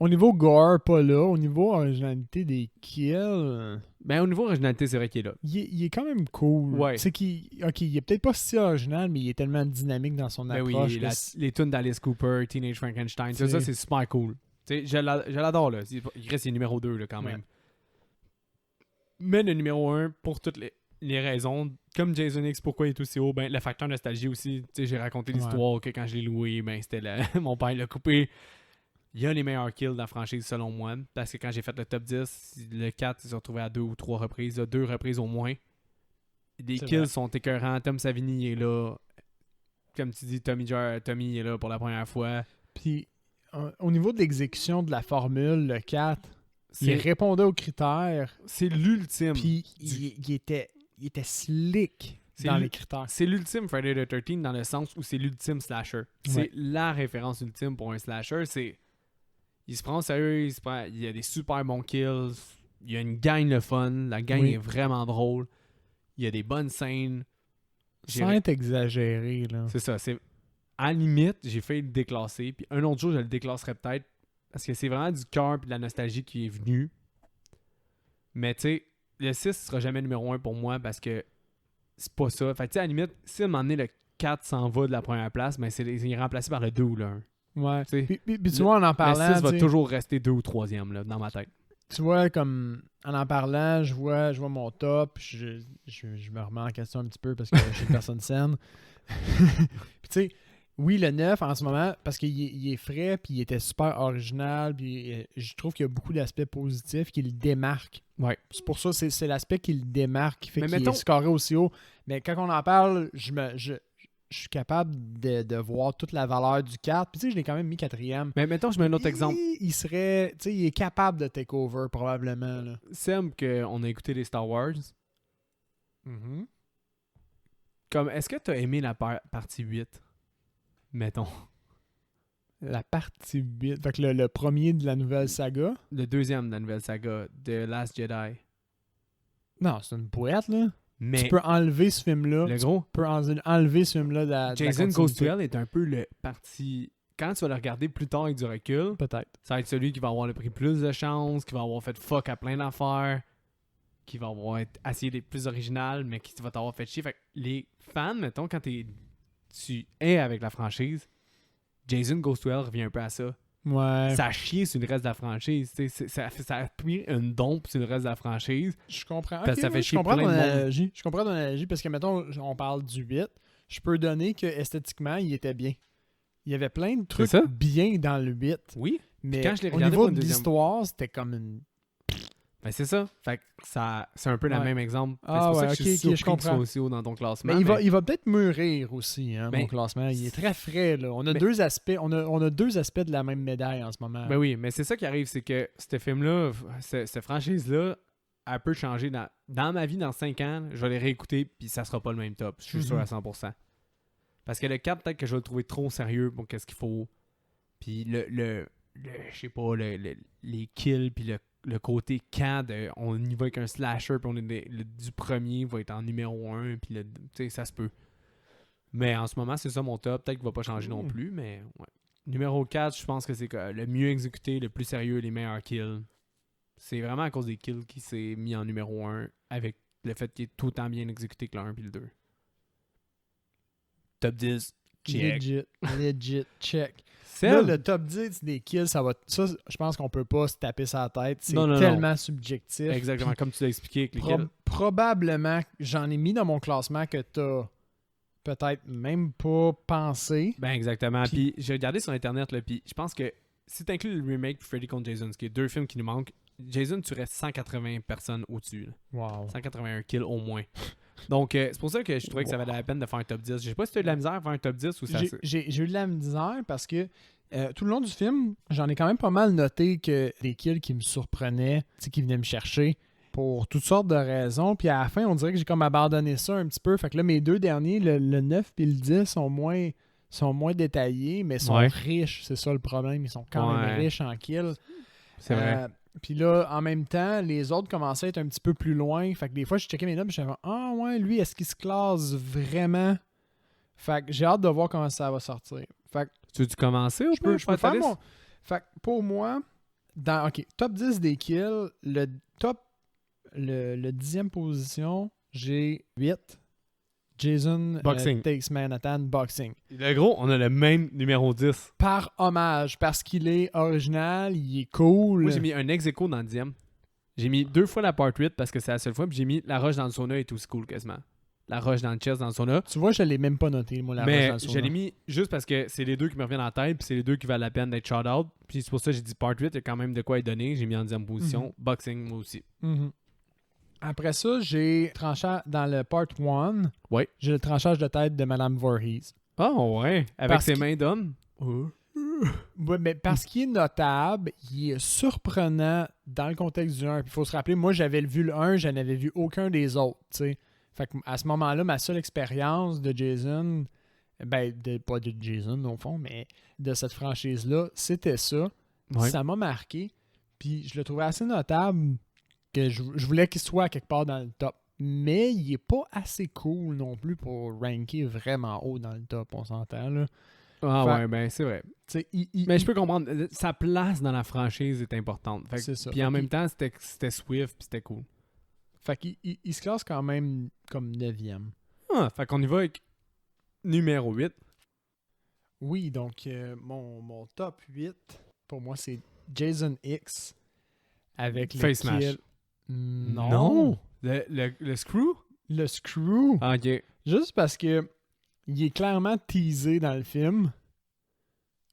B: Au niveau gore, pas là. Au niveau originalité des kills...
A: Ben, au niveau originalité, c'est vrai qu'il est là.
B: Il est quand même cool.
A: Ouais.
B: C'est qu'il est peut-être pas si original, mais il est tellement dynamique dans son
A: Ben
B: approche.
A: oui,
B: que
A: les tunes d'Alice Cooper, Teenage Frankenstein, tout
B: C'est-
A: ça, c'est super cool. Tu sais, je l'adore, là. Il reste numéro 2, là, quand même.
B: Ouais.
A: Mais le numéro 1, pour toutes les raisons, comme Jason X, pourquoi il est aussi haut, ben, le facteur nostalgie aussi. Tu sais, j'ai raconté l'histoire que quand je l'ai loué, ben, c'était mon père l'a coupé. Il y a les meilleurs kills de la franchise, selon moi. Parce que quand j'ai fait le top 10, le 4 il s'est retrouvé à 2 ou 3 reprises. 2 reprises au moins. Les
B: C'est
A: kills
B: vrai.
A: sont écœurants. Tom Savini est là. Comme tu dis, Tommy est là pour la première fois.
B: Puis, au niveau de l'exécution de la formule, le 4, il
A: C'est
B: répondait aux critères.
A: l'ultime.
B: Puis, il était slick
A: C'est
B: dans
A: lu-
B: les critères.
A: C'est l'ultime Friday the 13 dans le sens où c'est l'ultime slasher. C'est
B: Ouais.
A: la référence ultime pour un slasher. Il se prend au sérieux, il y a des super bons kills, il y a une gang de fun, la gang
B: Oui.
A: est vraiment drôle, il y a des bonnes scènes.
B: Sans être exagéré, là.
A: C'est ça, c'est à la limite, j'ai failli le déclasser, puis un autre jour je le déclasserais peut-être parce que c'est vraiment du cœur et de la nostalgie qui est venu. Mais tu sais, le 6 sera jamais numéro 1 pour moi parce que c'est pas ça. Fait que tu sais, à la limite, si à un moment donné le 4 s'en va de la première place, ben il est remplacé par le 2 ou le 1.
B: Ouais.
A: Tu sais,
B: Puis tu vois, en parlant,
A: le 6 va
B: tu sais,
A: toujours rester 2 ou 3e là, dans ma tête.
B: tu vois, comme en parlant, je vois mon top, je me remets en question un petit peu parce que je suis une personne saine. Puis tu sais, oui, le 9 en ce moment, parce qu'il est frais, puis il était super original, puis je trouve qu'il y a beaucoup d'aspects positifs qui le démarquent.
A: Ouais.
B: C'est pour ça, c'est l'aspect qui le démarque, qui fait
A: Mais
B: qu'il
A: mettons-
B: est scoré aussi haut. Mais quand on en parle, je suis capable de voir toute la valeur du 4. Puis tu sais, je l'ai quand même mis 4e.
A: Mais mettons, je mets un autre exemple.
B: Il serait, tu sais, il est capable de take over probablement. Là.
A: Sam, qu'on a écouté les Star Wars. Comme, est-ce que tu as aimé la partie 8? Mettons.
B: La partie 8. Fait que le premier de la nouvelle saga.
A: Le deuxième de la nouvelle saga, The Last Jedi.
B: Non, c'est une boîte, là.
A: Mais
B: Tu peux enlever ce film-là.
A: le
B: Tu
A: gros,
B: peux enlever ce film-là de la
A: Jason Goes to
B: continuité.
A: Hell est un peu le parti... Quand tu vas le regarder plus tard avec du recul,
B: Peut-être.
A: ça va être celui qui va avoir le prix plus de chance, qui va avoir fait fuck à plein d'affaires, qui va avoir essayé d'être plus original, mais qui va t'avoir fait chier. Fait que les fans, mettons, quand tu es avec la franchise, Jason Goes to Hell revient un peu à ça.
B: Ouais.
A: Ça a chié sur le reste de la franchise. Ça a pris une dompe sur le reste de la franchise.
B: Je comprends.
A: Parce que ça fait
B: je
A: chier
B: comprends
A: plein
B: ton
A: de monde.
B: analogie. Je comprends ton analogie parce que, mettons, on parle du 8. Je peux donner que esthétiquement, il était bien. Il y avait plein de trucs
A: ça?
B: bien dans le 8.
A: Oui.
B: Mais
A: quand je l'ai
B: au
A: regardé
B: niveau
A: pour
B: de
A: une deuxième-
B: l'histoire, c'était comme une...
A: Ben c'est ça. Fait que c'est un peu le
B: Ouais.
A: même exemple.
B: Ah
A: c'est pour ça
B: ouais,
A: que
B: ok,
A: je suis
B: ok,
A: surpris
B: je
A: qu'il
B: comprends.
A: soit aussi haut dans ton classement.
B: Mais il va peut-être mûrir aussi, hein,
A: Ben,
B: mon classement. Il est très frais, là. On a
A: ben-
B: deux aspects. On a deux aspects de la même médaille en ce moment.
A: Ben oui, mais c'est ça qui arrive, c'est que ce film-là, cette franchise-là, elle peut changer dans ma vie dans 5 ans. Je vais les réécouter, puis ça sera pas le même top. Je suis sûr à 100%. Parce que le 4, peut-être que je vais le trouver trop sérieux pour qu'est-ce qu'il faut. Puis je sais pas, les kills, puis le côté camp, on y va avec un slasher, puis on est du premier va être en numéro 1, puis tu sais, ça se peut. Mais en ce moment, c'est ça mon top. Peut-être qu'il va pas changer non plus, mais ouais. Numéro 4, je pense que c'est le mieux exécuté, le plus sérieux, les meilleurs kills. C'est vraiment à cause des kills qu'il s'est mis en numéro 1 avec le fait qu'il est tout autant bien exécuté que le 1 puis le 2. Top 10, check.
B: Legit, check.
A: Seb,
B: Là, le top 10 des kills, ça, je pense qu'on peut pas se taper sa tête. C'est
A: Non,
B: tellement subjectif.
A: exactement,
B: Puis
A: comme tu l'as expliqué avec les kills.
B: probablement, j'en ai mis dans mon classement que t'as peut-être même pas pensé.
A: Ben exactement.
B: Puis-
A: Puis j'ai regardé sur internet, là, puis je pense que si tu inclus le remake puis Freddy contre Jason, ce qui est 2 films qui nous manquent, Jason tuerait 180 personnes au-dessus. Là.
B: Wow.
A: 181 kills au moins. Donc c'est pour ça que je trouvais que ça valait la peine de faire un top 10. Je sais pas si tu as eu de la misère à faire un top 10 ou ça.
B: J'ai eu de la misère parce que tout le long du film, j'en ai quand même pas mal noté que les kills qui me surprenaient, tu sais, qui venaient me chercher pour toutes sortes de raisons. Puis à la fin, on dirait que j'ai comme abandonné ça un petit peu. Fait que là, mes deux derniers, le 9 et le 10, sont moins détaillés, mais sont
A: Ouais.
B: riches. C'est ça le problème. Ils sont quand même
A: Ouais.
B: riches en kills.
A: C'est vrai.
B: Puis là, en même temps, les autres commençaient à être un petit peu plus loin. Fait que des fois, je checkais mes notes et je disais « Ah ouais, lui, est-ce qu'il se classe vraiment? » Fait que j'ai hâte de voir comment ça va sortir. Fait que
A: Tu veux-tu commencer ou
B: je peux
A: faire ta
B: faire
A: liste?
B: mon... Fait que pour moi, OK, top 10 des kills, le top le 10e position, j'ai 8. Jason
A: Boxing.
B: Takes Manhattan Boxing.
A: Le gros, on a le même numéro 10.
B: Par hommage, parce qu'il est original, il est cool.
A: Moi, j'ai mis un ex-aequo dans le 10e. J'ai mis 2 fois la part 8 parce que c'est la seule fois. Puis j'ai mis la roche dans le sauna est aussi cool quasiment. La roche dans le chest dans le sauna.
B: Tu vois, je l'ai même pas noté, moi, la roche
A: Mais
B: dans le sauna.
A: je l'ai mis juste parce que c'est les deux qui me reviennent en tête. Puis c'est les deux qui valent la peine d'être shout-out. Puis c'est pour ça que j'ai dit part 8. Il y a quand même de quoi y donner. J'ai mis en 10e position. Boxing, moi aussi.
B: Mhm. Après ça, j'ai tranché dans le part 1.
A: Ouais.
B: J'ai le tranchage de tête de Madame Voorhees.
A: Ah ouais. Avec
B: Parce
A: ses
B: que-
A: mains d'homme.
B: Ouais, mais parce qu'il est notable, il est surprenant dans le contexte du 1. Il faut se rappeler, moi, j'avais vu le 1, je n'avais vu aucun des autres. T'sais. Fait que à ce moment-là, ma seule expérience de Jason, pas de Jason au fond, mais de cette franchise-là, c'était ça.
A: Ouais.
B: Ça m'a marqué. Puis je le trouvais assez notable que je voulais qu'il soit quelque part dans le top. Mais il est pas assez cool non plus pour ranker vraiment haut dans le top, on s'entend là.
A: Ah
B: Fait-
A: ouais, ben c'est vrai.
B: T'sais,
A: Mais je peux comprendre. Sa place dans la franchise est importante. Fait que-
B: C'est ça.
A: Puis en
B: Fait
A: même
B: qu'il-
A: temps, c'était Swift puis c'était cool.
B: Fait qu'il il se classe quand même comme 9e.
A: Ah, fait qu'on y va avec numéro 8.
B: Oui, donc mon top 8, pour moi, c'est Jason X avec le
A: Face Smash.
B: kill. Non.
A: Le Screw?
B: Le Screw.
A: Ah, ok.
B: Juste parce que il est clairement teasé dans le film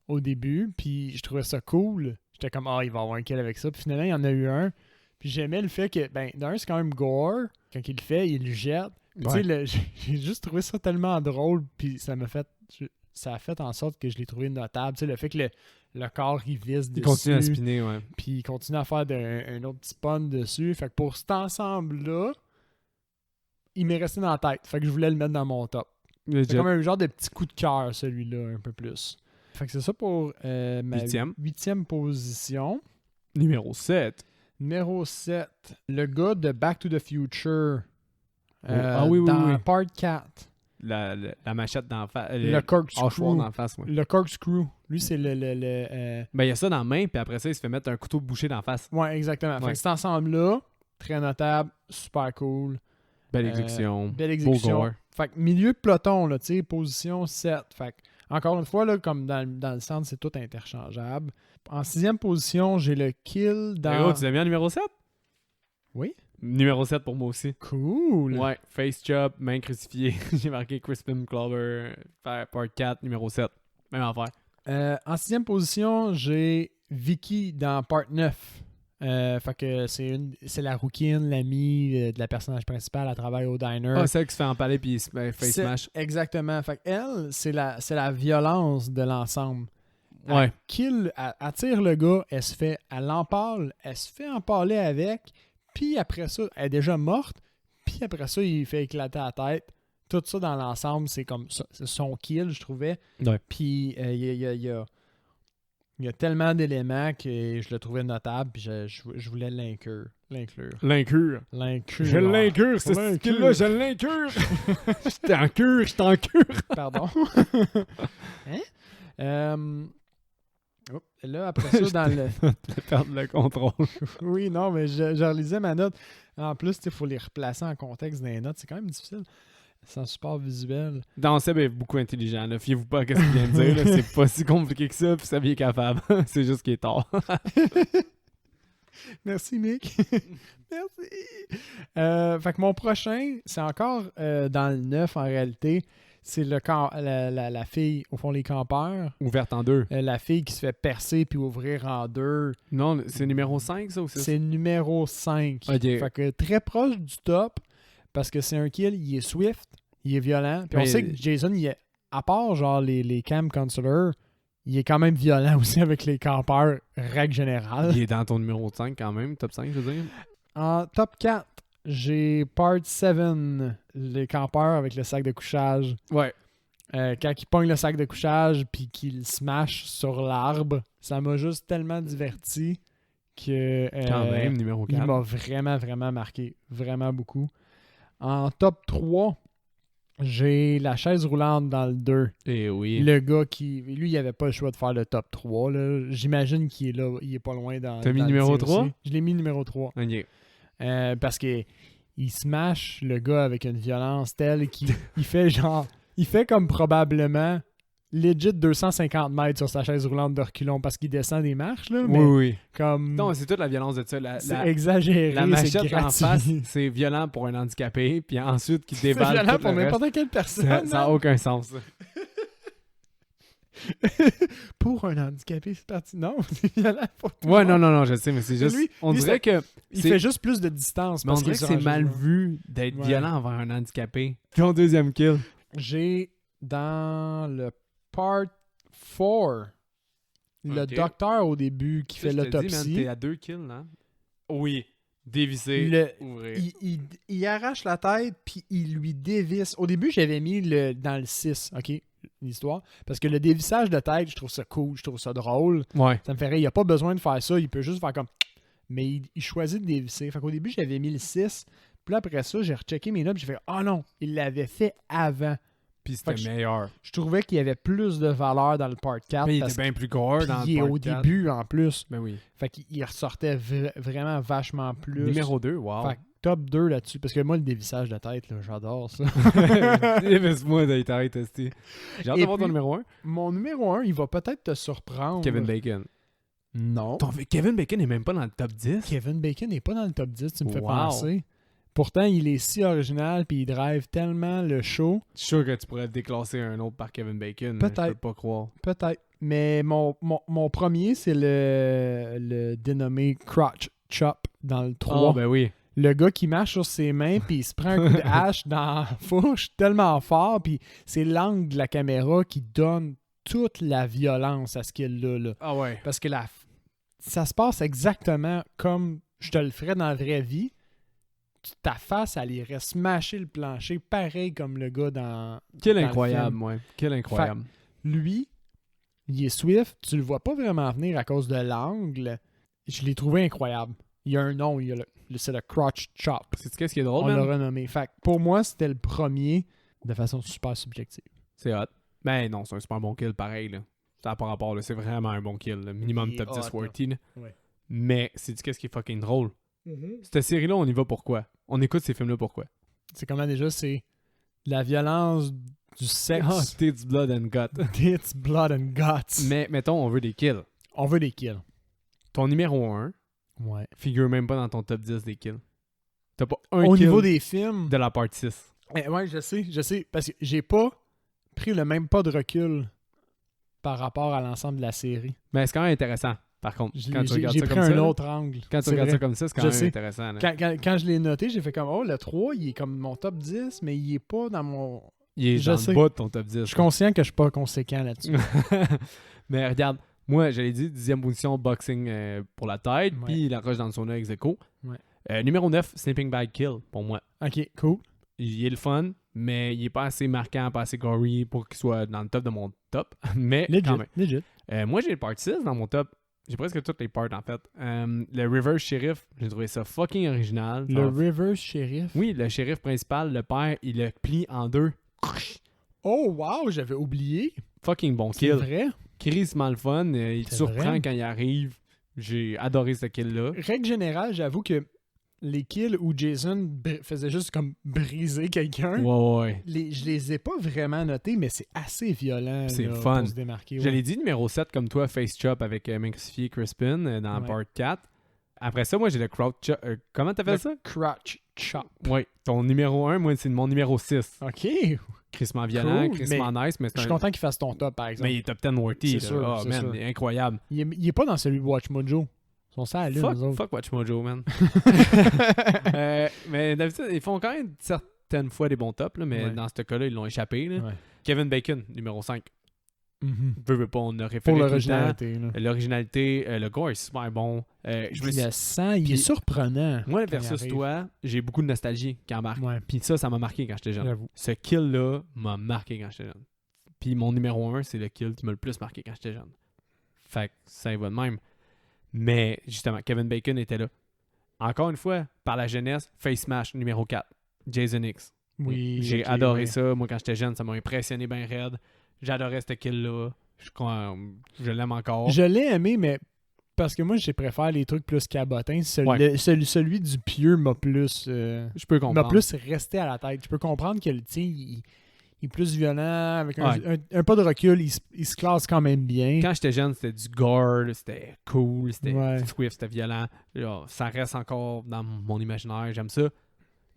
B: au début, puis je trouvais ça cool. J'étais comme, il va y avoir un kill avec ça. Puis finalement, il y en a eu un. Puis j'aimais le fait que, d'un, c'est quand même gore. Quand il le fait, il le jette. Puis
A: Ouais.
B: tu sais, j'ai juste trouvé ça tellement drôle, puis ça a fait en sorte que je l'ai trouvé notable. Tu sais, le fait que le corps, il vise dessus.
A: Il continue à spinner, ouais.
B: Puis il continue à faire un autre petit pun dessus. Fait que pour cet ensemble-là, il m'est resté dans la tête. Fait que je voulais le mettre dans mon top. C'est
A: Legit.
B: comme un genre de petit coup de cœur, celui-là, un peu plus. Fait que c'est ça pour ma 8e position.
A: Numéro 7.
B: Numéro 7, le gars de Back to the Future.
A: Oui,
B: dans
A: oui.
B: Part 4.
A: La machette d'en face.
B: Le corkscrew.
A: hachoir d'en face, ouais.
B: Le corkscrew. Lui, c'est le
A: Ben, il y a ça dans la main, puis après ça, il se fait mettre un couteau bouché d'en face.
B: Ouais, exactement. Fait
A: Ouais.
B: que cet ensemble-là, très notable, super cool.
A: Belle exécution.
B: Belle
A: Beau
B: exécution.
A: gore.
B: Fait que milieu de peloton, là, tu sais, position 7. Fait que, encore une fois, là, comme dans le centre, c'est tout interchangeable. En 6e position, j'ai le kill dans...
A: Oh, tu l'as mis en numéro 7?
B: Oui.
A: Numéro 7 pour moi aussi.
B: Cool.
A: Ouais, face chop, main crucifiée. J'ai marqué Crispin Clover, part 4, numéro 7. Même affaire.
B: En 6e position, j'ai Vicky dans Part 9. Fait que c'est la rouquine, l'amie de la personnage principale, elle travaille au diner.
A: Ah, celle qui se fait empaler puis face
B: C'est-
A: smash.
B: Exactement. Fait que elle, c'est la violence de l'ensemble.
A: Ouais.
B: Elle tire le gars, elle l'empale, elle se fait empaler avec, puis après ça, elle est déjà morte, puis après ça, il fait éclater la tête. Tout ça dans l'ensemble, c'est comme ça. C'est son kill, je trouvais.
A: Ouais.
B: Puis il y a tellement d'éléments que je le trouvais notable, puis je voulais l'inclure.
A: L'incure.
B: L'inclure.
A: Je l'incure, ce
B: L'incure.
A: skill-là, je l'incure. Je t'en cure.
B: Pardon. Là, après ça, dans le...
A: Perdre le contrôle.
B: Oui, non, mais je relisais ma note. En plus, il faut les replacer en contexte des notes. C'est quand même difficile. Sans support visuel.
A: Dans Seb est beaucoup intelligent. Là. Fiez-vous pas à ce qu'il vient de dire. Là. C'est pas si compliqué que ça, puis Seb il est capable. C'est juste qu'il est tard.
B: Merci, Mick. Merci. Fait que mon prochain, c'est encore dans le 9 en réalité. C'est la fille, au fond, les campeurs.
A: Ouverte en deux.
B: La fille qui se fait percer puis ouvrir en deux.
A: Non, c'est numéro 5, ça, ou
B: C'est numéro 5.
A: Ok.
B: Fait que très proche du top parce que c'est un kill, il est swift, il est violent. Puis on
A: Mais-
B: sait que Jason, il est, à part genre les camp counselors, il est quand même violent aussi avec les campeurs, règle générale.
A: Il est dans ton numéro 5 quand même, top 5, je veux dire.
B: En top 4, j'ai Part 7, les campeurs avec le sac de couchage.
A: Ouais.
B: Quand il pogne le sac de couchage puis qu'il smash sur l'arbre, ça m'a juste tellement diverti que
A: Quand même, numéro
B: il
A: 4.
B: m'a vraiment, vraiment marqué. Vraiment beaucoup. En top 3, j'ai la chaise roulante dans le 2.
A: Eh oui.
B: Le gars qui... Lui, il avait pas le choix de faire le top 3. Là. J'imagine qu'il est là. Il est pas loin dans
A: T'as mis
B: dans le
A: numéro
B: tir
A: 3?
B: aussi. Je l'ai mis numéro 3.
A: Ok.
B: Parce que il smash le gars avec une violence telle qu'il il fait genre... Il fait comme probablement legit 250 mètres sur sa chaise roulante de reculons parce qu'il descend des marches, là. Mais
A: Oui.
B: comme...
A: Non, c'est toute la violence de ça.
B: C'est exagéré,
A: La
B: c'est
A: machette en
B: gratuit.
A: face, c'est violent pour un handicapé, puis ensuite qui
B: C'est
A: déballe
B: violent
A: tout
B: pour
A: le reste.
B: n'importe quelle personne.
A: Ça n'a
B: man.
A: aucun sens. Ça.
B: Pour un handicapé, c'est parti. Non, c'est violent pour tout
A: Ouais,
B: le monde.
A: non, je sais, mais c'est juste...
B: lui,
A: on
B: lui,
A: dirait que...
B: Il
A: c'est-
B: fait juste plus de distance.
A: Mais on
B: Parce
A: dirait
B: qu'il
A: que
B: est
A: c'est
B: sur un
A: mal
B: jeu.
A: vu d'être
B: Ouais.
A: violent envers un handicapé. Ton deuxième kill.
B: J'ai dans le part 4 le
A: Ok.
B: docteur au début qui fait
A: Je te dis, man,
B: l'autopsie.
A: t'es à 2 kills, là. Oui. Dévisser,
B: Le-
A: ouvrir.
B: il arrache la tête puis il lui dévisse. Au début, j'avais mis dans le 6, OK, l'histoire. Parce que le dévissage de tête, je trouve ça cool, je trouve ça drôle.
A: Ouais.
B: Ça me fait rire. Il n'a pas besoin de faire ça, il peut juste faire comme... Mais il choisit de dévisser. Fait qu'au début, j'avais mis le 6. Puis là, après ça, j'ai rechecké mes notes j'ai fait « Ah non, il l'avait fait avant.
A: Puis
B: Fait
A: c'était
B: que
A: meilleur. »
B: Je trouvais qu'il y avait plus de valeur dans le part 4.
A: Mais il
B: parce
A: était bien plus gore
B: qu'il
A: dans
B: est
A: le
B: au
A: part 4.
B: début en plus.
A: Ben oui.
B: Fait qu'il ressortait vraiment vachement plus.
A: Numéro 2, wow.
B: Fait que top 2 là-dessus. Parce que moi, le dévissage de tête, là, j'adore ça.
A: Dévisse-moi de tête, esti. J'ai hâte
B: Et
A: de voir ton
B: puis-
A: numéro 1.
B: Mon numéro 1, il va peut-être te surprendre.
A: Kevin Bacon.
B: Non.
A: Kevin Bacon n'est même pas dans le top 10.
B: Kevin Bacon n'est pas dans le top 10, tu me fais
A: Wow.
B: penser. Pourtant, il est si original puis il drive tellement le show.
A: Je suis sûr que tu pourrais déclasser un autre par Kevin Bacon. mais
B: Peut-être.
A: Je peux pas croire.
B: Peut-être. Mais mon premier, c'est le dénommé Crotch Chop dans le 3.
A: Oh, ben oui.
B: Le gars qui marche sur ses mains puis il se prend un coup de hache dans la fourche tellement fort puis c'est l'angle de la caméra qui donne toute la violence à ce qu'il a là.
A: Ah ouais.
B: Parce que ça se passe exactement comme je te le ferais dans la vraie vie. Ta face, elle irait smasher le plancher pareil comme le gars dans...
A: Quel
B: dans le
A: incroyable,
B: film.
A: moi. Quel incroyable.
B: Lui, il est swift. Tu le vois pas vraiment venir à cause de l'angle. Je l'ai trouvé incroyable. Il y a un nom. C'est le Crotch Chop.
A: Sais-tu qu'est-ce qui est drôle,
B: On l'a
A: man?
B: renommé. Fait que pour moi, c'était le premier de façon super subjective.
A: C'est hot. Ben non, c'est un super bon kill pareil, là. Ça n'a pas rapport, là. C'est vraiment un bon kill, là. Minimum
B: Il est
A: top 10
B: hot, là.
A: worthy, là.
B: Ouais.
A: Mais, sais-tu qu'est-ce qui est fucking drôle? Cette série-là, on y va pourquoi? On écoute ces films-là pourquoi?
B: C'est comment déjà? C'est la violence du sexe.
A: Ah, tits, blood and gut.
B: Tits, blood and guts.
A: Mais, mettons, on veut des kills.
B: On veut des kills.
A: Ton numéro 1
B: Ouais.
A: figure même pas dans ton top 10 des kills. T'as pas un
B: Au
A: kill
B: niveau des films...
A: de la part 6.
B: Ouais, je sais. Parce que j'ai pas pris le même pas de recul par rapport à l'ensemble de la série.
A: Mais c'est quand même intéressant, par contre. Quand tu regardes
B: J'ai
A: ça
B: pris
A: comme
B: un
A: ça, là.
B: autre angle.
A: Quand tu
B: C'est
A: regardes
B: vrai.
A: ça comme ça, c'est quand
B: Je
A: même
B: sais.
A: intéressant. Là.
B: Quand je l'ai noté, j'ai fait comme, oh, le 3, il est comme mon top 10, mais il est pas dans mon...
A: Il est
B: Je
A: dans
B: sais.
A: le bas de ton top 10.
B: Je suis conscient que je suis pas conséquent là-dessus.
A: Mais regarde, moi, j'allais dit 10e position boxing pour la tête,
B: Ouais.
A: puis la roche dans le sauna ex aequo.
B: Ouais.
A: Numéro 9, Sleeping Bag Kill, pour moi.
B: Ok, cool.
A: Il est le fun, mais il est pas assez marquant, pas assez gory pour qu'il soit dans le top de mon top. Mais quand même.
B: Legit.
A: Moi, j'ai le part 6 dans mon top. J'ai presque toutes les parts, en fait. Le Reverse Sheriff, j'ai trouvé ça fucking original.
B: Le Reverse Sheriff.
A: Oui, le shérif principal, le père, il le plie en deux.
B: Oh, wow, j'avais oublié.
A: Fucking bon
B: C'est
A: kill.
B: vrai.
A: Crissement le fun. Il te
B: C'est
A: surprend
B: vrai.
A: quand il arrive. J'ai adoré ce kill-là.
B: Règle générale, j'avoue que les kills où Jason faisait juste comme briser quelqu'un,
A: Ouais.
B: je les ai pas vraiment notés, mais c'est assez violent
A: C'est
B: là,
A: fun.
B: pour se démarquer.
A: Je l'ai dit numéro 7 comme toi, Face Chop avec Maxifié Crispin dans
B: Ouais.
A: part 4. Après ça, moi j'ai le Crowd Chop. Comment t'appelles ça?
B: Crotch Chop.
A: Oui. Ton numéro 1, moi c'est mon numéro 6.
B: Ok. Je
A: Crissement violent,
B: Cool,
A: crissement nice, mais c'est
B: suis
A: un...
B: content qu'il fasse ton top, par exemple.
A: Mais il est top 10 worthy.
B: C'est
A: là.
B: sûr,
A: Oh
B: c'est
A: man,
B: sûr.
A: il est incroyable.
B: Il est pas dans celui de Watch Mojo. Ils sont ça à l'une, eux autres.
A: Fuck Watch Mojo, man. Mais d'habitude, ils font quand même certaines fois des bons tops, là, mais
B: Ouais.
A: dans ce cas-là, ils l'ont échappé. Là.
B: Ouais.
A: Kevin Bacon, numéro 5.
B: Mhm.
A: Veux pas, on a référé
B: Pour
A: tout le
B: l'originalité. là.
A: temps. L'originalité, le gore est super bon. Je me
B: Puis
A: suis-
B: le sang, il
A: Puis-
B: est surprenant.
A: Moi,
B: quand il
A: versus
B: arrive.
A: toi, j'ai beaucoup de nostalgie qui embarque.
B: Ouais,
A: Puis ça m'a marqué quand j'étais jeune.
B: j'avoue.
A: Ce kill-là m'a marqué quand j'étais jeune. Puis mon numéro 1, c'est le kill qui m'a le plus marqué quand j'étais jeune. Fait que ça y va de même. Mais justement, Kevin Bacon était là. Encore une fois, par la jeunesse, Face Smash numéro 4. Jason X.
B: Oui.
A: J'ai
B: ok,
A: adoré
B: ouais.
A: ça. Moi, quand j'étais jeune, ça m'a impressionné bien raide. J'adorais ce kill-là. Je l'aime encore.
B: Je l'ai aimé, mais parce que moi, je préfère les trucs plus cabotins.
A: Ouais.
B: Celui du pieux m'a plus...
A: Je peux comprendre.
B: m'a plus resté à la tête. Je peux comprendre que le tien, il est plus violent. Avec un pas de recul, il se classe quand même bien.
A: Quand j'étais jeune, c'était du gore, c'était cool, c'était
B: Ouais.
A: swift, c'était violent. Genre, ça reste encore dans mon imaginaire, j'aime ça.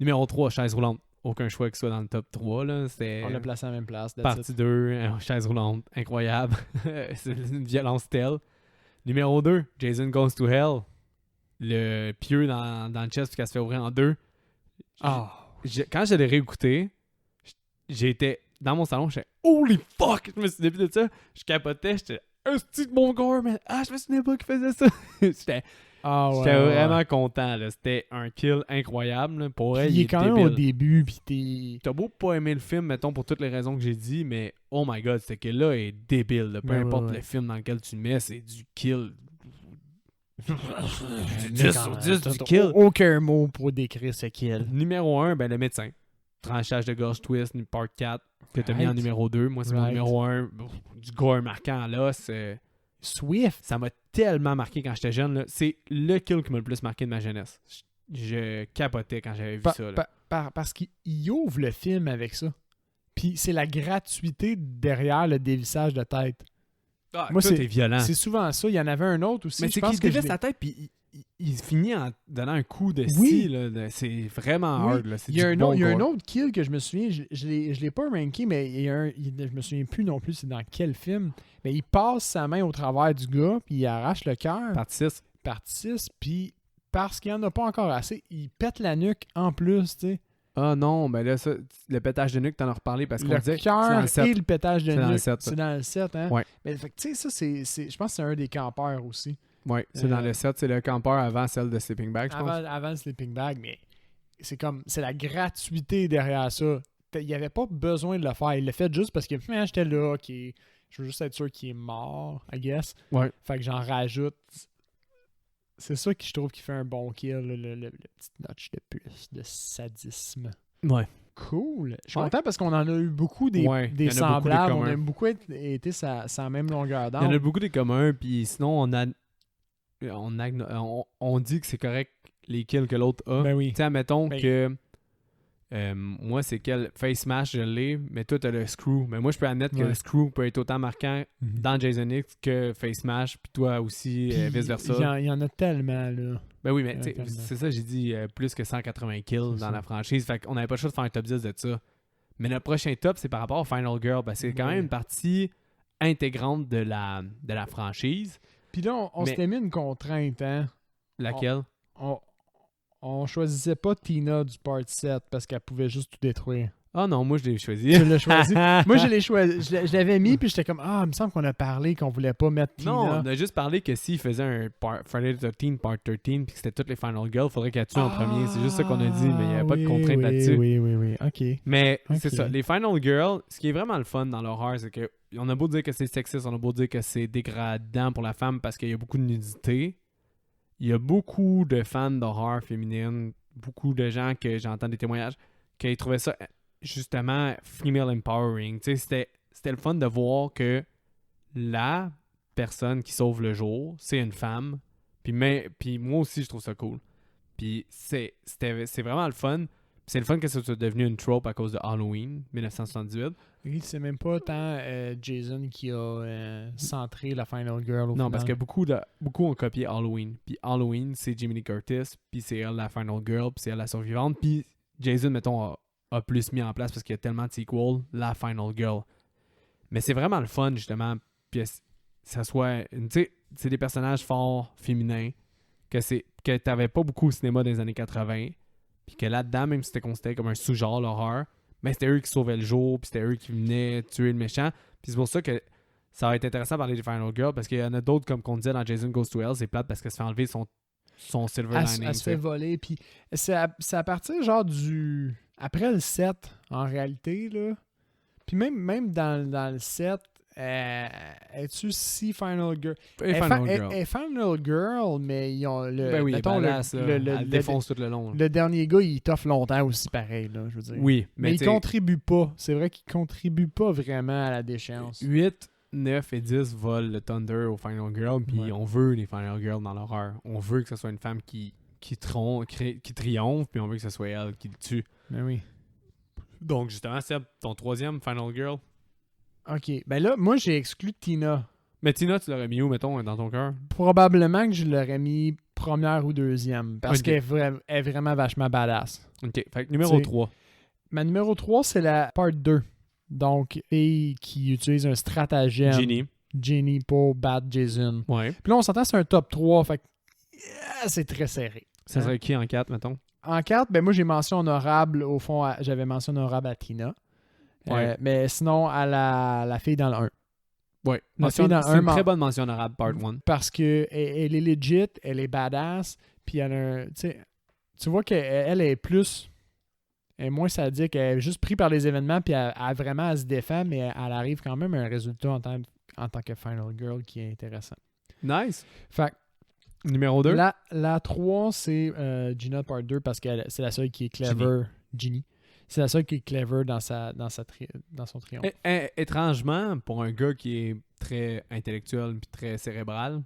A: Numéro 3, chaise roulante. Aucun choix qui soit dans le top 3. Là. C'était
B: On l'a placé à la même place.
A: partie 2, chaise roulante, incroyable. C'est une violence telle. Numéro 2, Jason Goes to Hell. Le pieu dans le chest puis qu'elle se fait ouvrir en deux. Quand je l'ai réécouté, j'étais dans mon salon, j'étais holy fuck! Je me suis depuis de ça, je capotais, j'étais un style de mon gore, man! Je me souvenais pas qu'il faisait ça! J'étais vraiment content, là. C'était un kill incroyable, là. Pour elle,
B: il est quand
A: débile.
B: même au début, pis
A: t'as beau pas aimer le film, mettons, pour toutes les raisons que j'ai dit, mais oh my god, ce kill-là est débile, là. Peu importe le film dans lequel tu le mets, c'est du kill. 10 sur 10 du kill.
B: Aucun mot pour décrire ce kill.
A: Numéro 1, le médecin. Tranchage de gorge twist, part 4, que t'as mis en numéro 2. Moi, c'est mon numéro 1. Du gore marquant à l'os.
B: Swift.
A: Ça m'a tellement marqué quand j'étais jeune. Là. C'est le kill qui m'a le plus marqué de ma jeunesse. Je capotais quand j'avais vu ça. Là.
B: Parce qu'il ouvre le film avec ça. Puis c'est la gratuité derrière le dévissage de tête.
A: Moi, c'est violent.
B: C'est souvent ça. Il y en avait un autre aussi.
A: Mais c'est qu'il dévisse sa tête puis il finit en donnant un coup de
B: oui.
A: C'est vraiment hard. Là.
B: Il y a un autre kill que je me souviens. Je l'ai pas ranké, mais je me souviens plus non plus c'est dans quel film. Mais il passe sa main au travers du gars puis il arrache le cœur.
A: Partie 6.
B: Partie 6. Puis parce qu'il n'y en a pas encore assez, il pète la nuque en plus, tu sais.
A: Ah non, là, ça, le pétage de nuque, t'en as reparlé parce qu'on disait
B: le cœur et le pétage de nuque.
A: C'est
B: dans le 7, hein?
A: Ouais.
B: Mais tu sais, ça, je pense que c'est un des campeurs aussi.
A: Oui, c'est dans le 7, c'est le campeur avant celle de Sleeping Bag, je pense.
B: Avant le Sleeping Bag, mais c'est la gratuité derrière ça. Il n'y avait pas besoin de le faire. Il l'a fait juste parce que j'étais là, ok, je veux juste être sûr qu'il est mort, I guess.
A: Ouais.
B: Fait que j'en rajoute. C'est ça que je trouve qui fait un bon kill, le petit notch de plus de sadisme.
A: Ouais.
B: Cool. Je suis content parce qu'on en a eu beaucoup des semblables. On a beaucoup été sa même longueur d'onde.
A: Il y en a beaucoup des communs, puis sinon, on dit que c'est correct les kills que l'autre a.
B: Ben oui.
A: Tu sais, admettons que moi, c'est quel Face Smash, je l'ai, mais toi, t'as le Screw. Mais moi, je peux admettre que le Screw peut être autant marquant dans Jason X que Face Smash, puis toi aussi, vice-versa.
B: Il y en a tellement, là.
A: Ben oui, mais c'est ça, j'ai dit plus que 180 kills dans la franchise. Fait qu'on n'avait pas le choix de faire un top 10 de ça. Mais notre prochain top, c'est par rapport au Final Girl. Ben, c'est quand même une partie intégrante de la franchise.
B: Puis là, on s'était mis une contrainte, hein?
A: Laquelle?
B: On choisissait pas Tina du Part 7 parce qu'elle pouvait juste tout détruire.
A: Ah non, moi je l'ai choisi.
B: Tu l'as choisi? Moi je l'ai choisi. Je l'avais mis puis j'étais comme il me semble qu'on a parlé qu'on voulait pas mettre Tina.
A: Non, on a juste parlé que s'il faisait un Friday the 13 Part 13 puis que c'était toutes les Final Girls, il faudrait qu'elle tue en premier. C'est juste ça qu'on a dit, mais il n'y avait pas de contrainte là-dessus.
B: Oui, ok.
A: Mais c'est ça, les Final Girls, ce qui est vraiment le fun dans l'horreur, c'est que on a beau dire que c'est sexiste, on a beau dire que c'est dégradant pour la femme parce qu'il y a beaucoup de nudité. Il y a beaucoup de fans d'horreur féminine, beaucoup de gens que j'entends des témoignages, qui trouvaient ça justement female empowering. Tu sais, c'était le fun de voir que la personne qui sauve le jour, c'est une femme. Puis moi aussi, je trouve ça cool. Puis c'est vraiment le fun. C'est le fun que ça soit devenu une trope à cause de Halloween 1978.
B: Oui, c'est même pas tant Jason qui a centré la Final Girl au final.
A: Non, parce que beaucoup ont copié Halloween. Puis Halloween, c'est Jamie Lee Curtis, puis c'est elle la Final Girl, puis c'est elle la survivante. Puis Jason, mettons, a plus mis en place parce qu'il y a tellement de sequels, la Final Girl. Mais c'est vraiment le fun, justement, puis ça soit... Tu sais, c'est des personnages forts, féminins, que t'avais pas beaucoup au cinéma dans les années 80, puis que là-dedans, même si c'était considéré comme un sous-genre, l'horreur, mais c'était eux qui sauvaient le jour, puis c'était eux qui venaient tuer le méchant. Puis c'est pour ça que ça va être intéressant de parler des Final Girls, parce qu'il y en a d'autres, comme qu'on disait dans Jason Goes to Hell, c'est plate parce qu'elle se fait enlever son silver lining. Elle
B: se fait voler, puis c'est à partir genre du... Après le 7, en réalité, là. Puis même dans le 7, es-tu si Final Girl? Elle est Final Girl, mais ils ont le...
A: Ben oui,
B: mettons,
A: elle défonce tout le long.
B: Le dernier gars, il toffe longtemps aussi, pareil, là, je veux dire.
A: Oui,
B: mais il contribue pas. C'est vrai qu'il contribue pas vraiment à la déchéance.
A: 8, 9 et 10 volent le Thunder au Final Girl, puis on veut les Final Girls dans l'horreur. On veut que ce soit une femme qui triomphe, puis on veut que ce soit elle qui le tue.
B: Ben oui.
A: Donc, justement, Seb, ton troisième Final Girl.
B: OK. Ben là, moi, j'ai exclu Tina.
A: Mais Tina, tu l'aurais mis où, mettons, dans ton cœur?
B: Probablement que je l'aurais mis première ou deuxième, parce qu'elle est vraiment vachement badass.
A: OK. Fait que numéro 3.
B: Ma numéro 3, c'est la part 2. Donc, fille qui utilise un stratagème. Ginny pour battre Jason.
A: Ouais.
B: Puis là, on s'entend, c'est un top 3. Fait que c'est très serré.
A: Ça serait qui en 4, mettons?
B: En 4, ben moi, j'ai mention honorable. Au fond, j'avais mention honorable à Tina.
A: Ouais.
B: Mais sinon, à la fille dans le 1.
A: Ouais.
B: C'est
A: une très bonne mention honorable, part 1.
B: Parce qu'elle est legit, elle est badass. Puis elle a tu vois qu'elle est plus... Elle est moins sadique. Elle est juste prise par les événements, puis elle se défend, mais elle arrive quand même à un résultat en tant que Final Girl qui est intéressant.
A: Nice.
B: Fait
A: numéro 2.
B: La 3, c'est Gina Part 2 parce que c'est la seule qui est clever. Ginny. C'est la seule qui est clever dans son triomphe.
A: Étrangement, pour un gars qui est très intellectuel et très cérébral,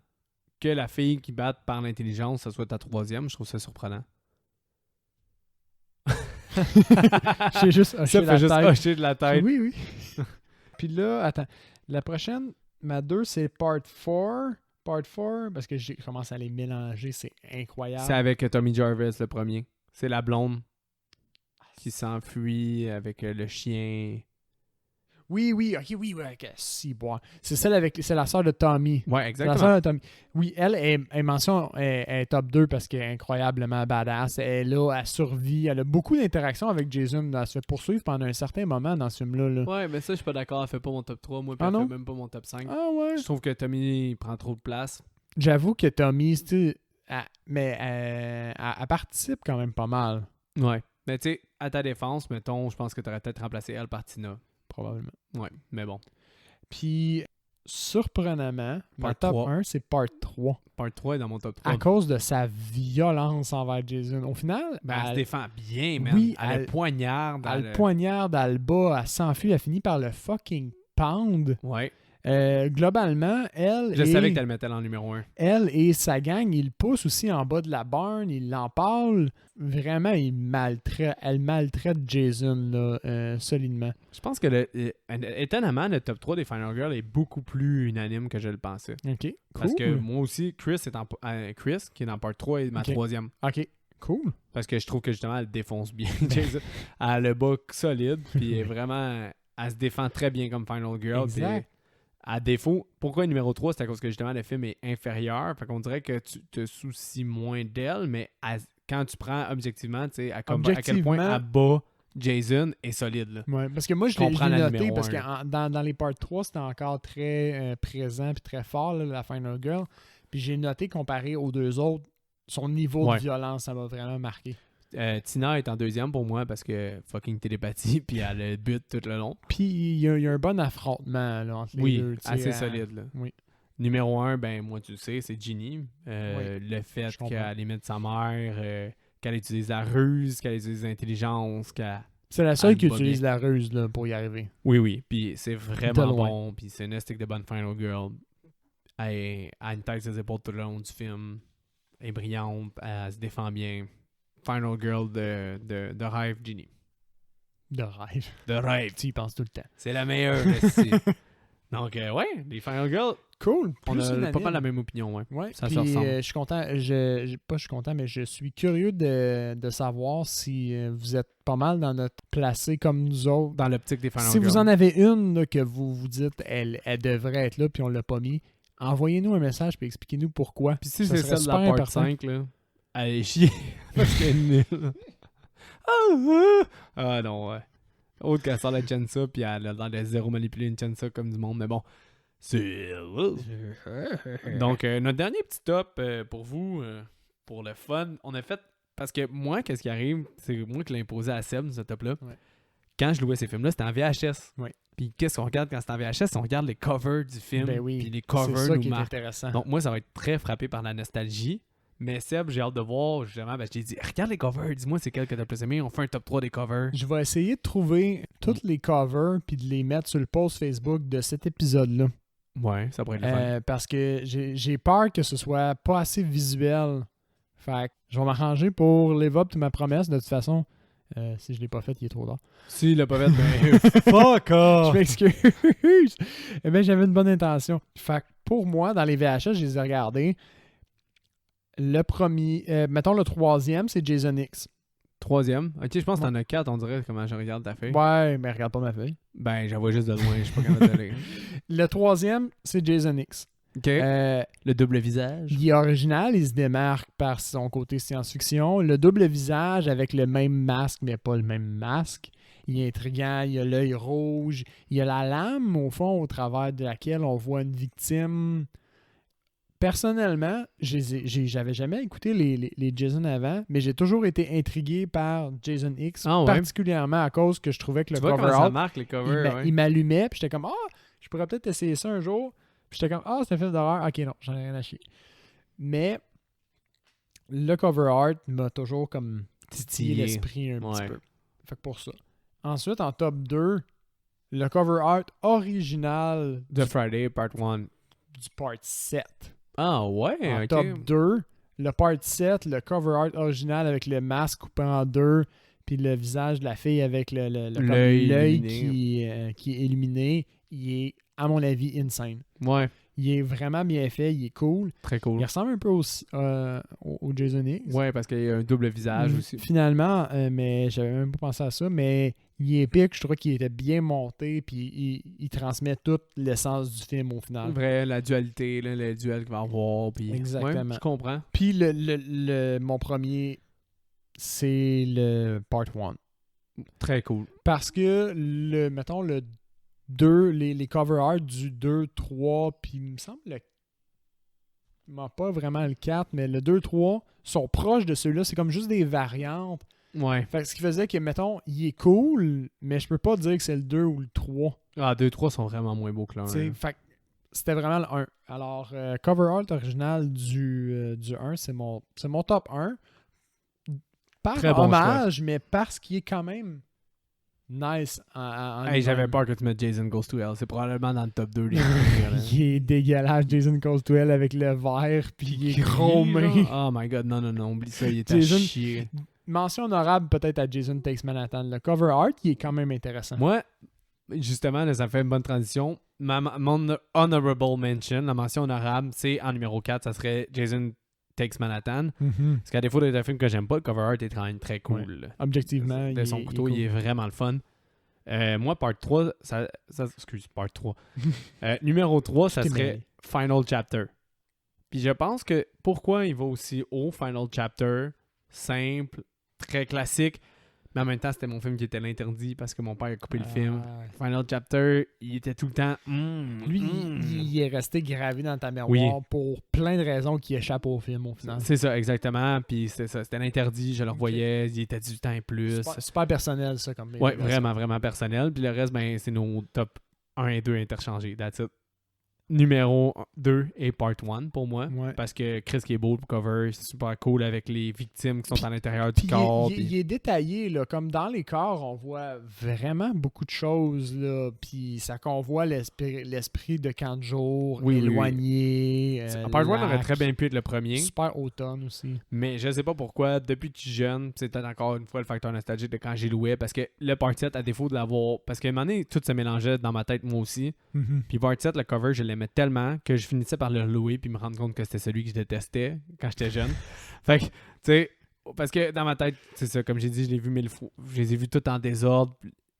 A: que la fille qui batte par l'intelligence, ça soit ta troisième, je trouve ça surprenant.
B: J'ai juste hoché
A: de la tête.
B: Oui, oui. Puis là, attends. La prochaine, ma 2, c'est Part 4. Part 4, parce que je commence à les mélanger, c'est incroyable.
A: C'est avec Tommy Jarvis, le premier. C'est la blonde qui s'enfuit avec le chien.
B: Oui, ok, oui, ok, si, bon. C'est la sœur de Tommy.
A: Ouais, exactement.
B: La sœur de Tommy. Oui, elle est top 2 parce qu'elle est incroyablement badass. Elle est là, elle survit, elle a beaucoup d'interactions avec Jason. Elle se fait poursuivre pendant un certain moment dans ce film-là. Là.
A: Ouais, mais ça, je suis pas d'accord. Elle fait pas mon top 3, moi, puis elle fait même pas mon top 5.
B: Ah ouais?
A: Je trouve que Tommy prend trop de place.
B: J'avoue que Tommy, elle participe quand même pas mal.
A: Ouais. Mais tu sais, à ta défense, mettons, je pense que tu aurais peut-être remplacé elle par Tina.
B: Probablement.
A: Ouais, mais bon.
B: Puis, surprenamment, mon top 1, c'est Part 3.
A: Part 3 est dans mon top 3.
B: À cause de sa violence envers Jason. Au final...
A: elle se défend bien, man.
B: Oui,
A: elle poignarde.
B: Elle poignarde, elle bat, elle s'enfuit, elle finit par le fucking pound.
A: Ouais.
B: Globalement, elle
A: Je savais qu'elle le mettait en numéro 1.
B: Elle et sa gang, ils le poussent aussi en bas de la barn, ils l'empalent. Vraiment, elle maltraite Jason là, solidement.
A: Je pense que, étonnamment, le top 3 des Final Girls est beaucoup plus unanime que je le pensais.
B: OK, cool.
A: Parce que moi aussi, Chris, qui est dans part 3, est ma troisième.
B: OK, cool.
A: Parce que je trouve que justement, elle défonce bien Jason. Elle a le bas solide, puis elle se défend très bien comme Final Girl.
B: Exact.
A: À défaut, pourquoi numéro 3? C'est à cause que justement le film est inférieur. Fait qu'on dirait que tu te soucies moins d'elle, mais quand tu prends objectivement, tu sais, à quel point elle bat Jason est solide. Là.
B: Ouais, parce que moi, je l'ai noté parce que dans les parts 3, c'était encore très présent et très fort, là, la Final Girl. Puis j'ai noté, comparé aux deux autres, son niveau de violence, ça m'a vraiment marqué.
A: Tina est en deuxième pour moi parce que fucking télépathie, puis elle a le but tout le long.
B: Puis il y a un bon affrontement là, entre les deux.
A: Oui, assez solide. Là.
B: Oui.
A: Numéro 1, ben moi tu le sais, c'est Ginny. Le fait qu'elle imite sa mère, qu'elle utilise la ruse, qu'elle utilise l'intelligence,
B: c'est la seule qui utilise la ruse là, pour y arriver.
A: Oui. Puis c'est vraiment bon. Puis c'est une stick de bonne Final Girl. Elle a une tête sur ses épaules tout le long du film. Elle est brillante, elle se défend bien. Final Girl de rêve, Ginny.
B: De rêve.
A: De rêve.
B: Tu y penses tout le temps.
A: C'est la meilleure, merci. Donc, ouais, les Final Girls.
B: Cool.
A: On a pas mal la même opinion, ouais. Ça se ressemble.
B: Je suis content, mais je suis curieux de savoir si vous êtes pas mal dans notre placé comme nous autres.
A: Dans l'optique des Final
B: Si
A: Girls.
B: vous en avez une là, que vous vous dites, elle devrait être là, puis on l'a pas mis, envoyez-nous un message puis expliquez-nous pourquoi.
A: Puis si c'est celle de la part 5, là, elle est chier parce qu'elle est nulle. Ah non, ouais. Autre qu'elle sort la Chensa, puis elle a l'air de zéro manipuler une Chensa comme du monde, mais bon. C'est... Donc, notre dernier petit top pour vous, pour le fun, on a fait... Parce que moi, qu'est-ce qui arrive, c'est moi qui l'ai imposé à Seb, ce top-là.
B: Ouais.
A: Quand je louais ces films-là, c'était en VHS.
B: Ouais.
A: Puis qu'est-ce qu'on regarde quand c'est en VHS? On regarde les covers du film, puis les covers
B: c'est ça
A: nous
B: qui est
A: marquent.
B: intéressant.
A: Donc moi, ça va être très frappé par la nostalgie. Mais Seb, j'ai hâte de voir, justement, je t'ai dit, regarde les covers, dis-moi c'est quel que t'as plus aimé, on fait un top 3 des covers.
B: Je vais essayer de trouver tous les covers puis de les mettre sur le post Facebook de cet épisode-là.
A: Ouais, ça pourrait être le fun.
B: Parce que j'ai peur que ce soit pas assez visuel. Fait que je vais m'arranger pour live up to ma promesse. De toute façon, si je l'ai pas fait, il est trop tard.
A: Si, le pas fait, ben, fuck off!
B: Je m'excuse. Eh bien, j'avais une bonne intention. Fait que pour moi, dans les VHS, je les ai regardés. Le premier, mettons le troisième, c'est Jason X.
A: Troisième. Ok, je pense que t'en as 4, on dirait, comment je regarde ta feuille.
B: Ouais, mais regarde pas ma feuille.
A: Ben, j'en vois juste de loin, je suis pas capable de lire.
B: Le troisième, c'est Jason X.
A: Ok. Le double visage.
B: Il est original, il se démarque par son côté science-fiction. Le double visage avec le même masque, mais pas le même masque. Il est intriguant, il a l'œil rouge. Il y a la lame, au fond, au travers de laquelle on voit une victime. Personnellement, j'avais jamais écouté les Jason avant, mais j'ai toujours été intrigué par Jason X, particulièrement à cause que je trouvais que le cover
A: comment ça marque, les covers,
B: il m'allumait, puis j'étais comme « Ah, je pourrais peut-être essayer ça un jour. » Puis j'étais comme « Ah, c'est un film d'horreur. Ok, non, j'en ai rien à chier. » Mais le cover art m'a toujours comme titillé l'esprit un petit peu. Fait que pour ça. Ensuite, en top 2, le cover art original
A: de Friday Part 1
B: du Part 7.
A: Ah ouais,
B: en top 2, le Part 7, le cover art original avec le masque coupé en deux, puis le visage de la fille avec l'œil qui est illuminé, il est, à mon avis, insane.
A: Ouais.
B: Il est vraiment bien fait, il est cool.
A: Très cool.
B: Il ressemble un peu au Jason X.
A: Ouais, parce qu'il y a un double visage aussi.
B: Finalement, mais j'avais même pas pensé à ça, mais il est épique, je trouve qu'il était bien monté, puis il transmet toute l'essence du film au final.
A: Vrai, la dualité, là, le duel qu'il va avoir. Puis...
B: Exactement.
A: Ouais, je comprends.
B: Puis mon premier, c'est le Part 1.
A: Très cool.
B: Parce que, mettons, le 2, les cover art du 2, 3, puis il me semble pas vraiment le 4, mais le 2, 3 sont proches de ceux-là. C'est comme juste des variantes.
A: Ouais.
B: Fait que ce qui faisait que, mettons, il est cool, mais je peux pas dire que c'est le 2 ou le 3.
A: Ah, 2, 3 sont vraiment moins beaux que le 1.
B: Fait que c'était vraiment le 1. Alors, cover art original du 1, c'est mon top 1. Par
A: très bon
B: hommage,
A: choix.
B: mais parce qu'il est quand même nice.
A: J'avais peur que tu mettes Jason Goes to Hell. C'est probablement dans le top 2.
B: Il est dégueulasse, Jason Goes to Hell, avec le vert, puis il est chromé.
A: Oh my god, non, oublie ça, il est à chier.
B: Mention honorable peut-être à Jason Takes Manhattan. Le cover art, il est quand même intéressant.
A: Moi, justement, là, ça fait une bonne transition. Mon honorable mention, la mention honorable, c'est en numéro 4, ça serait Jason Takes Manhattan.
B: Mm-hmm.
A: Parce qu'à défaut d'être un film que j'aime pas, le cover art est quand même très cool.
B: Ouais. Objectivement,
A: de son couteau, il est vraiment le fun. Moi, part 3, excuse, part 3. Numéro 3, ça serait Final Chapter. Puis je pense que pourquoi il va aussi haut, Final Chapter, simple, très classique, mais en même temps, c'était mon film qui était l'interdit parce que mon père a coupé le film. Final Chapter, il était tout le temps...
B: Lui, il est resté gravé dans ta mémoire pour plein de raisons qui échappent au film, au final.
A: C'est ça, exactement. Puis c'était l'interdit, je le revoyais, il était 18 ans et plus.
B: Super personnel, ça, comme
A: ouais, vraiment, vraiment personnel. Puis le reste, ben, c'est nos top 1 et 2 interchangés. That's it. Numéro 2 et part 1 pour moi. Ouais. Parce que Chris qui est beau, le cover, c'est super cool avec les victimes qui sont à l'intérieur du corps.
B: Il est détaillé, là, comme dans les corps, on voit vraiment beaucoup de choses. Là, puis ça convoit l'esprit de camp de jour, éloigné.
A: Part 1 aurait très bien pu être le premier.
B: Super automne aussi.
A: Mais je sais pas pourquoi, depuis que je suis jeune, c'est peut-être encore une fois le facteur nostalgique de quand j'ai loué. Parce que le part 7, à défaut de l'avoir. Parce qu'à un moment donné, tout se mélangeait dans ma tête, moi aussi.
B: Mm-hmm.
A: Puis part 7, le cover, je l'aimais tellement que je finissais par le louer puis me rendre compte que c'était celui que je détestais quand j'étais jeune. Fait que, tu sais, parce que dans ma tête, c'est ça, comme j'ai dit, je l'ai vu 1000 fois. Je les ai vus tout en désordre.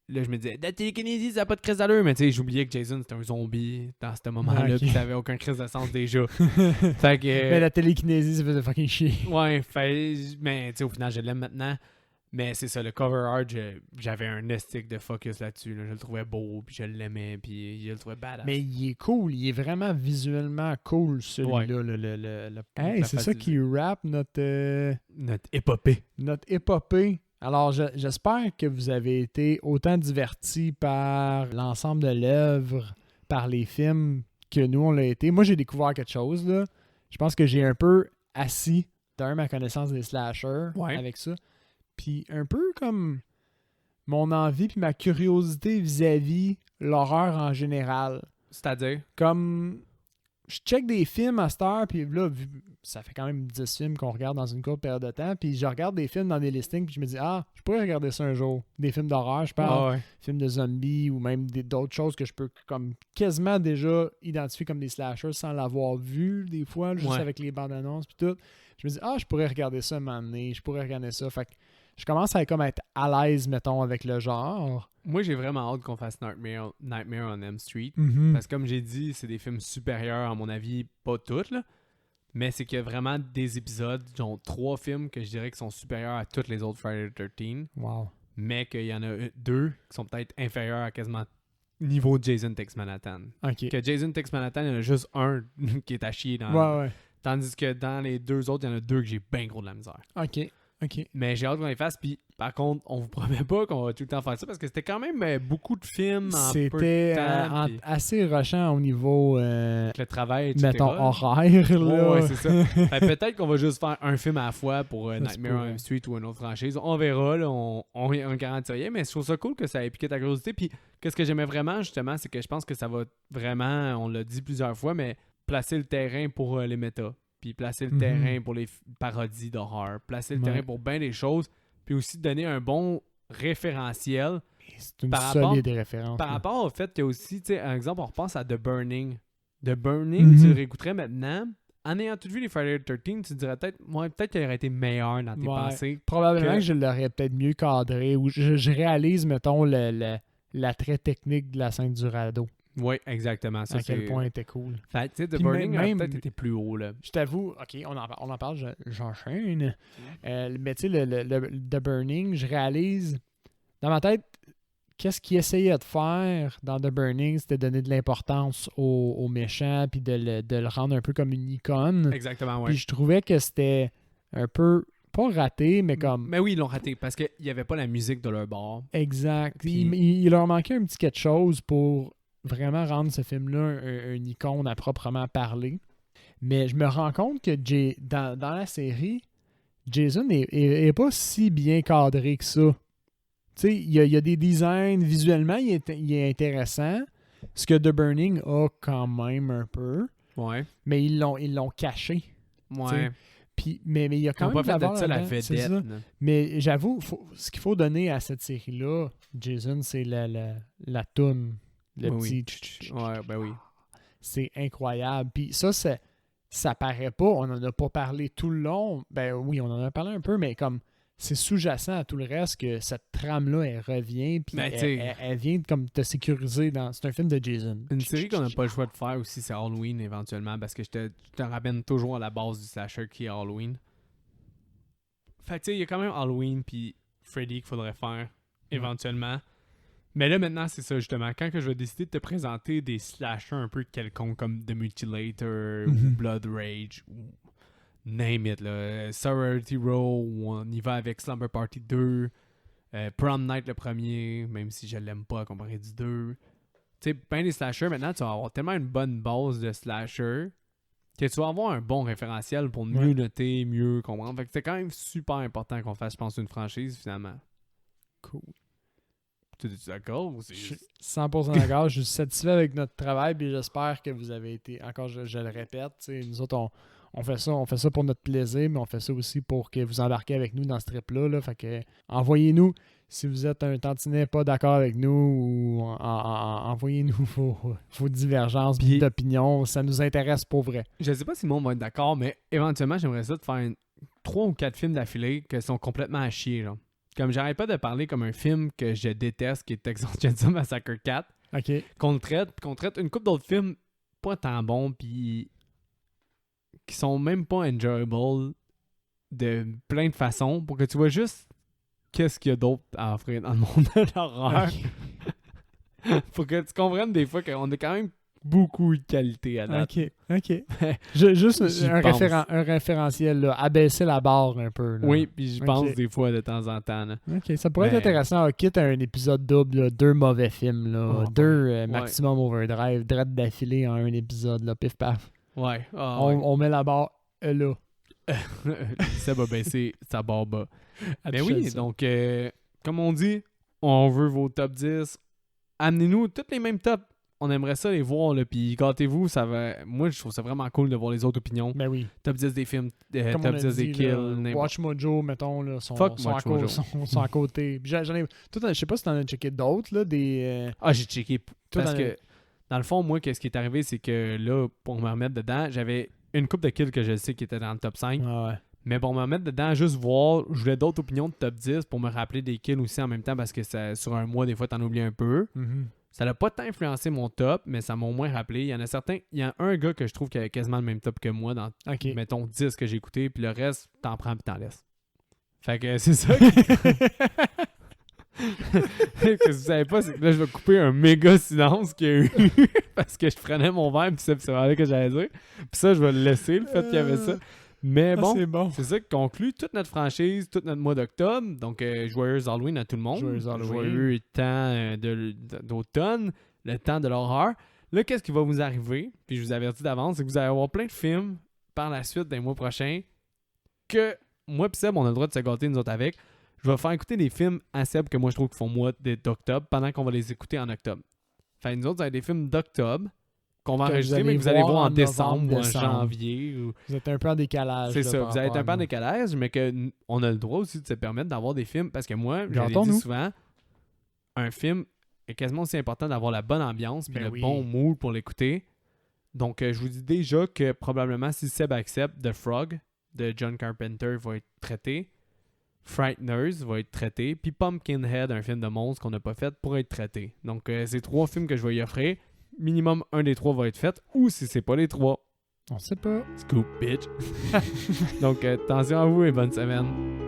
A: Là, je me disais, la télékinésie, ça n'a pas de crise d'allure. Mais tu sais, j'oubliais que Jason, c'était un zombie dans ce moment-là. Puis ça avait aucun crise de sens déjà. Fait que,
B: mais la télékinésie, ça faisait fucking chier.
A: Ouais, mais tu sais, au final, je l'aime maintenant. Mais c'est ça, le cover art, j'avais un estique de focus là-dessus. Là. Je le trouvais beau, puis je l'aimais, puis je le trouvais badass.
B: Mais il est cool, il est vraiment visuellement cool, celui-là. Ouais. Hey, c'est ça qui rappe notre
A: épopée.
B: Notre épopée. Alors, j'espère que vous avez été autant divertis par l'ensemble de l'œuvre, par les films que nous, on l'a été. Moi, j'ai découvert quelque chose, là. Je pense que j'ai un peu assis ma connaissance des slashers avec ça. Puis un peu comme mon envie puis ma curiosité vis-à-vis l'horreur en général.
A: C'est-à-dire?
B: Comme, je check des films à cette heure, puis là, ça fait quand même 10 films qu'on regarde dans une courte période de temps, puis je regarde des films dans des listings, puis je me dis, je pourrais regarder ça un jour. Des films d'horreur, je parle, films de zombies, ou même d'autres choses que je peux comme quasiment déjà identifier comme des slashers sans l'avoir vu, des fois, juste avec les bandes annonces, puis tout. Je me dis, je pourrais regarder ça un moment donné, je pourrais regarder ça. Fait que je commence à comme être à l'aise, mettons, avec le genre.
A: Moi, j'ai vraiment hâte qu'on fasse Nightmare on Elm Street.
B: Mm-hmm.
A: Parce que comme j'ai dit, c'est des films supérieurs, à mon avis, pas tous, là. Mais c'est qu'il y a vraiment des épisodes, genre 3 films que je dirais qui sont supérieurs à tous les autres Friday the 13th.
B: Wow.
A: Mais qu'il y en a 2 qui sont peut-être inférieurs à quasiment niveau Jason Takes Manhattan.
B: OK.
A: Que Jason Takes Manhattan, il y en a juste un qui est à chier dans...
B: Ouais.
A: Tandis que dans les 2 autres, il y en a 2 que j'ai bien gros de la misère.
B: OK.
A: Mais j'ai hâte qu'on les fasse. Puis, par contre, on vous promet pas qu'on va tout le temps faire ça parce que c'était quand même beaucoup de films en peu de
B: C'était
A: temps.
B: assez rushant au niveau,
A: Le travail, etc.
B: mettons, horaire. Là.
A: Ouais, c'est ça. Peut-être qu'on va juste faire un film à la fois pour Nightmare on Elm Street ou une autre franchise. On verra, là, on garantit rien. Mais je trouve ça cool que ça ait piqué ta curiosité. Puis, qu'est-ce que j'aimais vraiment, justement, c'est que je pense que ça va vraiment, on l'a dit plusieurs fois, mais placer le terrain pour les méta. Puis placer le terrain pour les parodies d'horreur. Placer le terrain pour bien des choses. Puis aussi donner un bon référentiel.
B: C'est une solide référence.
A: Par rapport au fait qu'il y a aussi, tu sais, un exemple, on repense à The Burning. The Burning, tu le réécouterais maintenant. En ayant tout vu les Friday the 13th, tu te dirais peut-être qu'il aurait été meilleur dans tes pensées.
B: Probablement que je l'aurais peut-être mieux cadré. Ou je réalise, mettons, l'attrait technique de la scène du radeau.
A: Oui, exactement. Ça,
B: à quel point était cool.
A: Fait, tu sais, The Burning a peut-être été plus haut, là.
B: Je t'avoue, OK, on en parle, j'enchaîne. Mais tu sais, The Burning, je réalise, dans ma tête, qu'est-ce qu'il essayait de faire dans The Burning, c'était donner de l'importance aux méchants, puis de le rendre un peu comme une icône.
A: Exactement, oui.
B: Puis je trouvais que c'était un peu... pas raté, mais comme...
A: Mais oui, ils l'ont raté, parce qu'il n'y avait pas la musique de leur bord.
B: Exact.
A: Puis...
B: Il leur manquait un petit quelque chose pour... vraiment rendre ce film-là une icône à proprement parler. Mais je me rends compte que dans la série, Jason est pas si bien cadré que ça. Tu sais, il y a des designs, visuellement, il est intéressant. Ce que The Burning a quand même un peu.
A: Ouais.
B: Mais ils l'ont caché.
A: Ouais.
B: Puis, mais il y a quand
A: même
B: pas
A: fait de ça la vedette.
B: Mais j'avoue, ce qu'il faut donner à cette série-là, Jason, c'est la toune. Le petit...
A: Ouais, ben oui.
B: C'est incroyable. Puis ça paraît pas. On en a pas parlé tout le long. Ben oui, on en a parlé un peu, mais comme c'est sous-jacent à tout le reste que cette trame-là, elle revient. Puis elle vient comme te sécuriser dans... C'est un film de Jason.
A: Une série qu'on n'a pas le choix de faire aussi, c'est Halloween éventuellement, parce que je te ramène toujours à la base du slasher qui est Halloween. Fait que tu sais, il y a quand même Halloween puis Freddy qu'il faudrait faire éventuellement. Mais là, maintenant, c'est ça, justement. Quand que je vais décider de te présenter des slashers un peu quelconques, comme The Mutilator, ou Blood Rage, ou name it, là. Sorority Row, ou on y va avec Slumber Party 2, Prom Night le premier, même si je l'aime pas comparé du 2. Tu sais, ben des slashers, maintenant, tu vas avoir tellement une bonne base de slashers que tu vas avoir un bon référentiel pour mieux noter, mieux comprendre. Fait que c'est quand même super important qu'on fasse, je pense, une franchise, finalement.
B: Cool.
A: Tu es d'accord ou c'est
B: Je suis 100% d'accord. Je suis satisfait avec notre travail et j'espère que vous avez été, encore je le répète, nous autres on fait ça pour notre plaisir, mais on fait ça aussi pour que vous embarquez avec nous dans ce trip-là. Là. Fait que envoyez-nous si vous êtes un tantinet pas d'accord avec nous ou envoyez-nous vos divergences d'opinion. Ça nous intéresse pour vrai.
A: Je sais pas si le monde va être d'accord, mais éventuellement j'aimerais ça de faire 3 ou 4 films d'affilée qui sont complètement à chier, genre. Comme j'arrête pas de parler comme un film que je déteste, qui est Texas Chainsaw Massacre 4.
B: OK.
A: Qu'on traite une couple d'autres films pas tant bons, puis qui sont même pas enjoyable de plein de façons, pour que tu vois juste qu'est-ce qu'il y a d'autre à offrir dans le monde de l'horreur. Okay. Pour que tu comprennes des fois qu'on a quand même beaucoup de qualité à date.
B: OK. Juste un référentiel, là, abaisser la barre un peu. Là.
A: Oui, puis je pense des fois de temps en temps. Là.
B: OK, ça pourrait être intéressant. Quitte à un épisode double, là, 2 mauvais films, là, 2 Maximum Overdrive, direct d'affilée en un épisode, là, pif paf.
A: Ouais.
B: On met la barre là.
A: Ça va baisser sa barre bas. Mais oui, donc, comme on dit, on veut vos top 10. Amenez-nous tous les mêmes tops. on aimerait ça les voir, là, puis gâtez-vous, ça va... Moi, je trouve ça vraiment cool de voir les autres opinions.
B: Ben oui.
A: Top 10 des films,
B: Comme
A: top
B: on a
A: 10 des
B: dit,
A: kills,
B: là,
A: n'importe.
B: Watch Mojo, mettons, là, sont
A: Fuck
B: sont
A: Watch Mojo.
B: sont à côté. Puis j'en ai... Toi, je sais pas si t'en as checké d'autres, là, des...
A: Ah, j'ai checké.
B: Toi,
A: Parce
B: dans
A: que, dans le fond, moi, qu'est-ce qui est arrivé, c'est que là, pour me remettre dedans, j'avais une couple de kills que je sais qui étaient dans le top 5.
B: Ah ouais.
A: Mais pour me remettre dedans, juste voir, je voulais d'autres opinions de top 10 pour me rappeler des kills aussi en même temps parce que ça, sur un mois, des fois, t'en oublies un peu.
B: Mhm.
A: Ça n'a pas tant influencé mon top, mais ça m'a au moins rappelé. Il y en a certains. Il y a un gars que je trouve qui avait quasiment le même top que moi dans,
B: OK.
A: mettons, 10 que j'ai écouté, puis le reste, t'en prends puis t'en laisses. Fait que c'est ça. Ce que vous savez pas, c'est que là, je vais couper un méga silence qu'il y a eu parce que je prenais mon verre, puis c'est vrai que j'allais dire. Puis ça, je vais le laisser, le fait qu'il y avait ça. Mais bon,
B: c'est bon.
A: c'est ça qui conclut toute notre franchise, tout notre mois d'octobre. Donc, joyeux Halloween à tout le monde.
B: Joyeux Halloween.
A: Joyeux temps d'automne, le temps de l'horreur. Là, qu'est-ce qui va vous arriver? Puis je vous avertis d'avance, c'est que vous allez avoir plein de films par la suite des mois prochains que moi et Seb, on a le droit de se gâter nous autres avec. Je vais faire écouter des films à Seb que moi je trouve qui font mois d'octobre pendant qu'on va les écouter en octobre. Fait que nous autres, ça va être des films d'octobre qu'on va
B: Que
A: enregistrer,
B: vous
A: mais
B: allez
A: que vous allez voir en
B: voir en
A: décembre ou en
B: novembre,
A: janvier. Ou...
B: Vous êtes un peu en décalage.
A: C'est
B: là,
A: ça,
B: par
A: vous allez être
B: rapport
A: un peu
B: à
A: en
B: nous.
A: décalage, mais qu'on a le droit aussi de se permettre d'avoir des films. Parce que moi, je l'ai
B: Gâtons-nous.
A: dit souvent, un film est quasiment aussi important d'avoir la bonne ambiance puis
B: Ben
A: le
B: oui.
A: bon mood pour l'écouter. Donc, je vous dis déjà que probablement, si Seb accepte, The Frog de John Carpenter va être traité. Frighteners va être traité. Puis Pumpkinhead, un film de monstre qu'on n'a pas fait, pourra être traité. Donc, c'est 3 films que je vais y offrir. Minimum, un des 3 va être fait. Ou si c'est pas les 3,
B: On sait pas.
A: scoop, bitch. Donc, attention à vous et bonne semaine.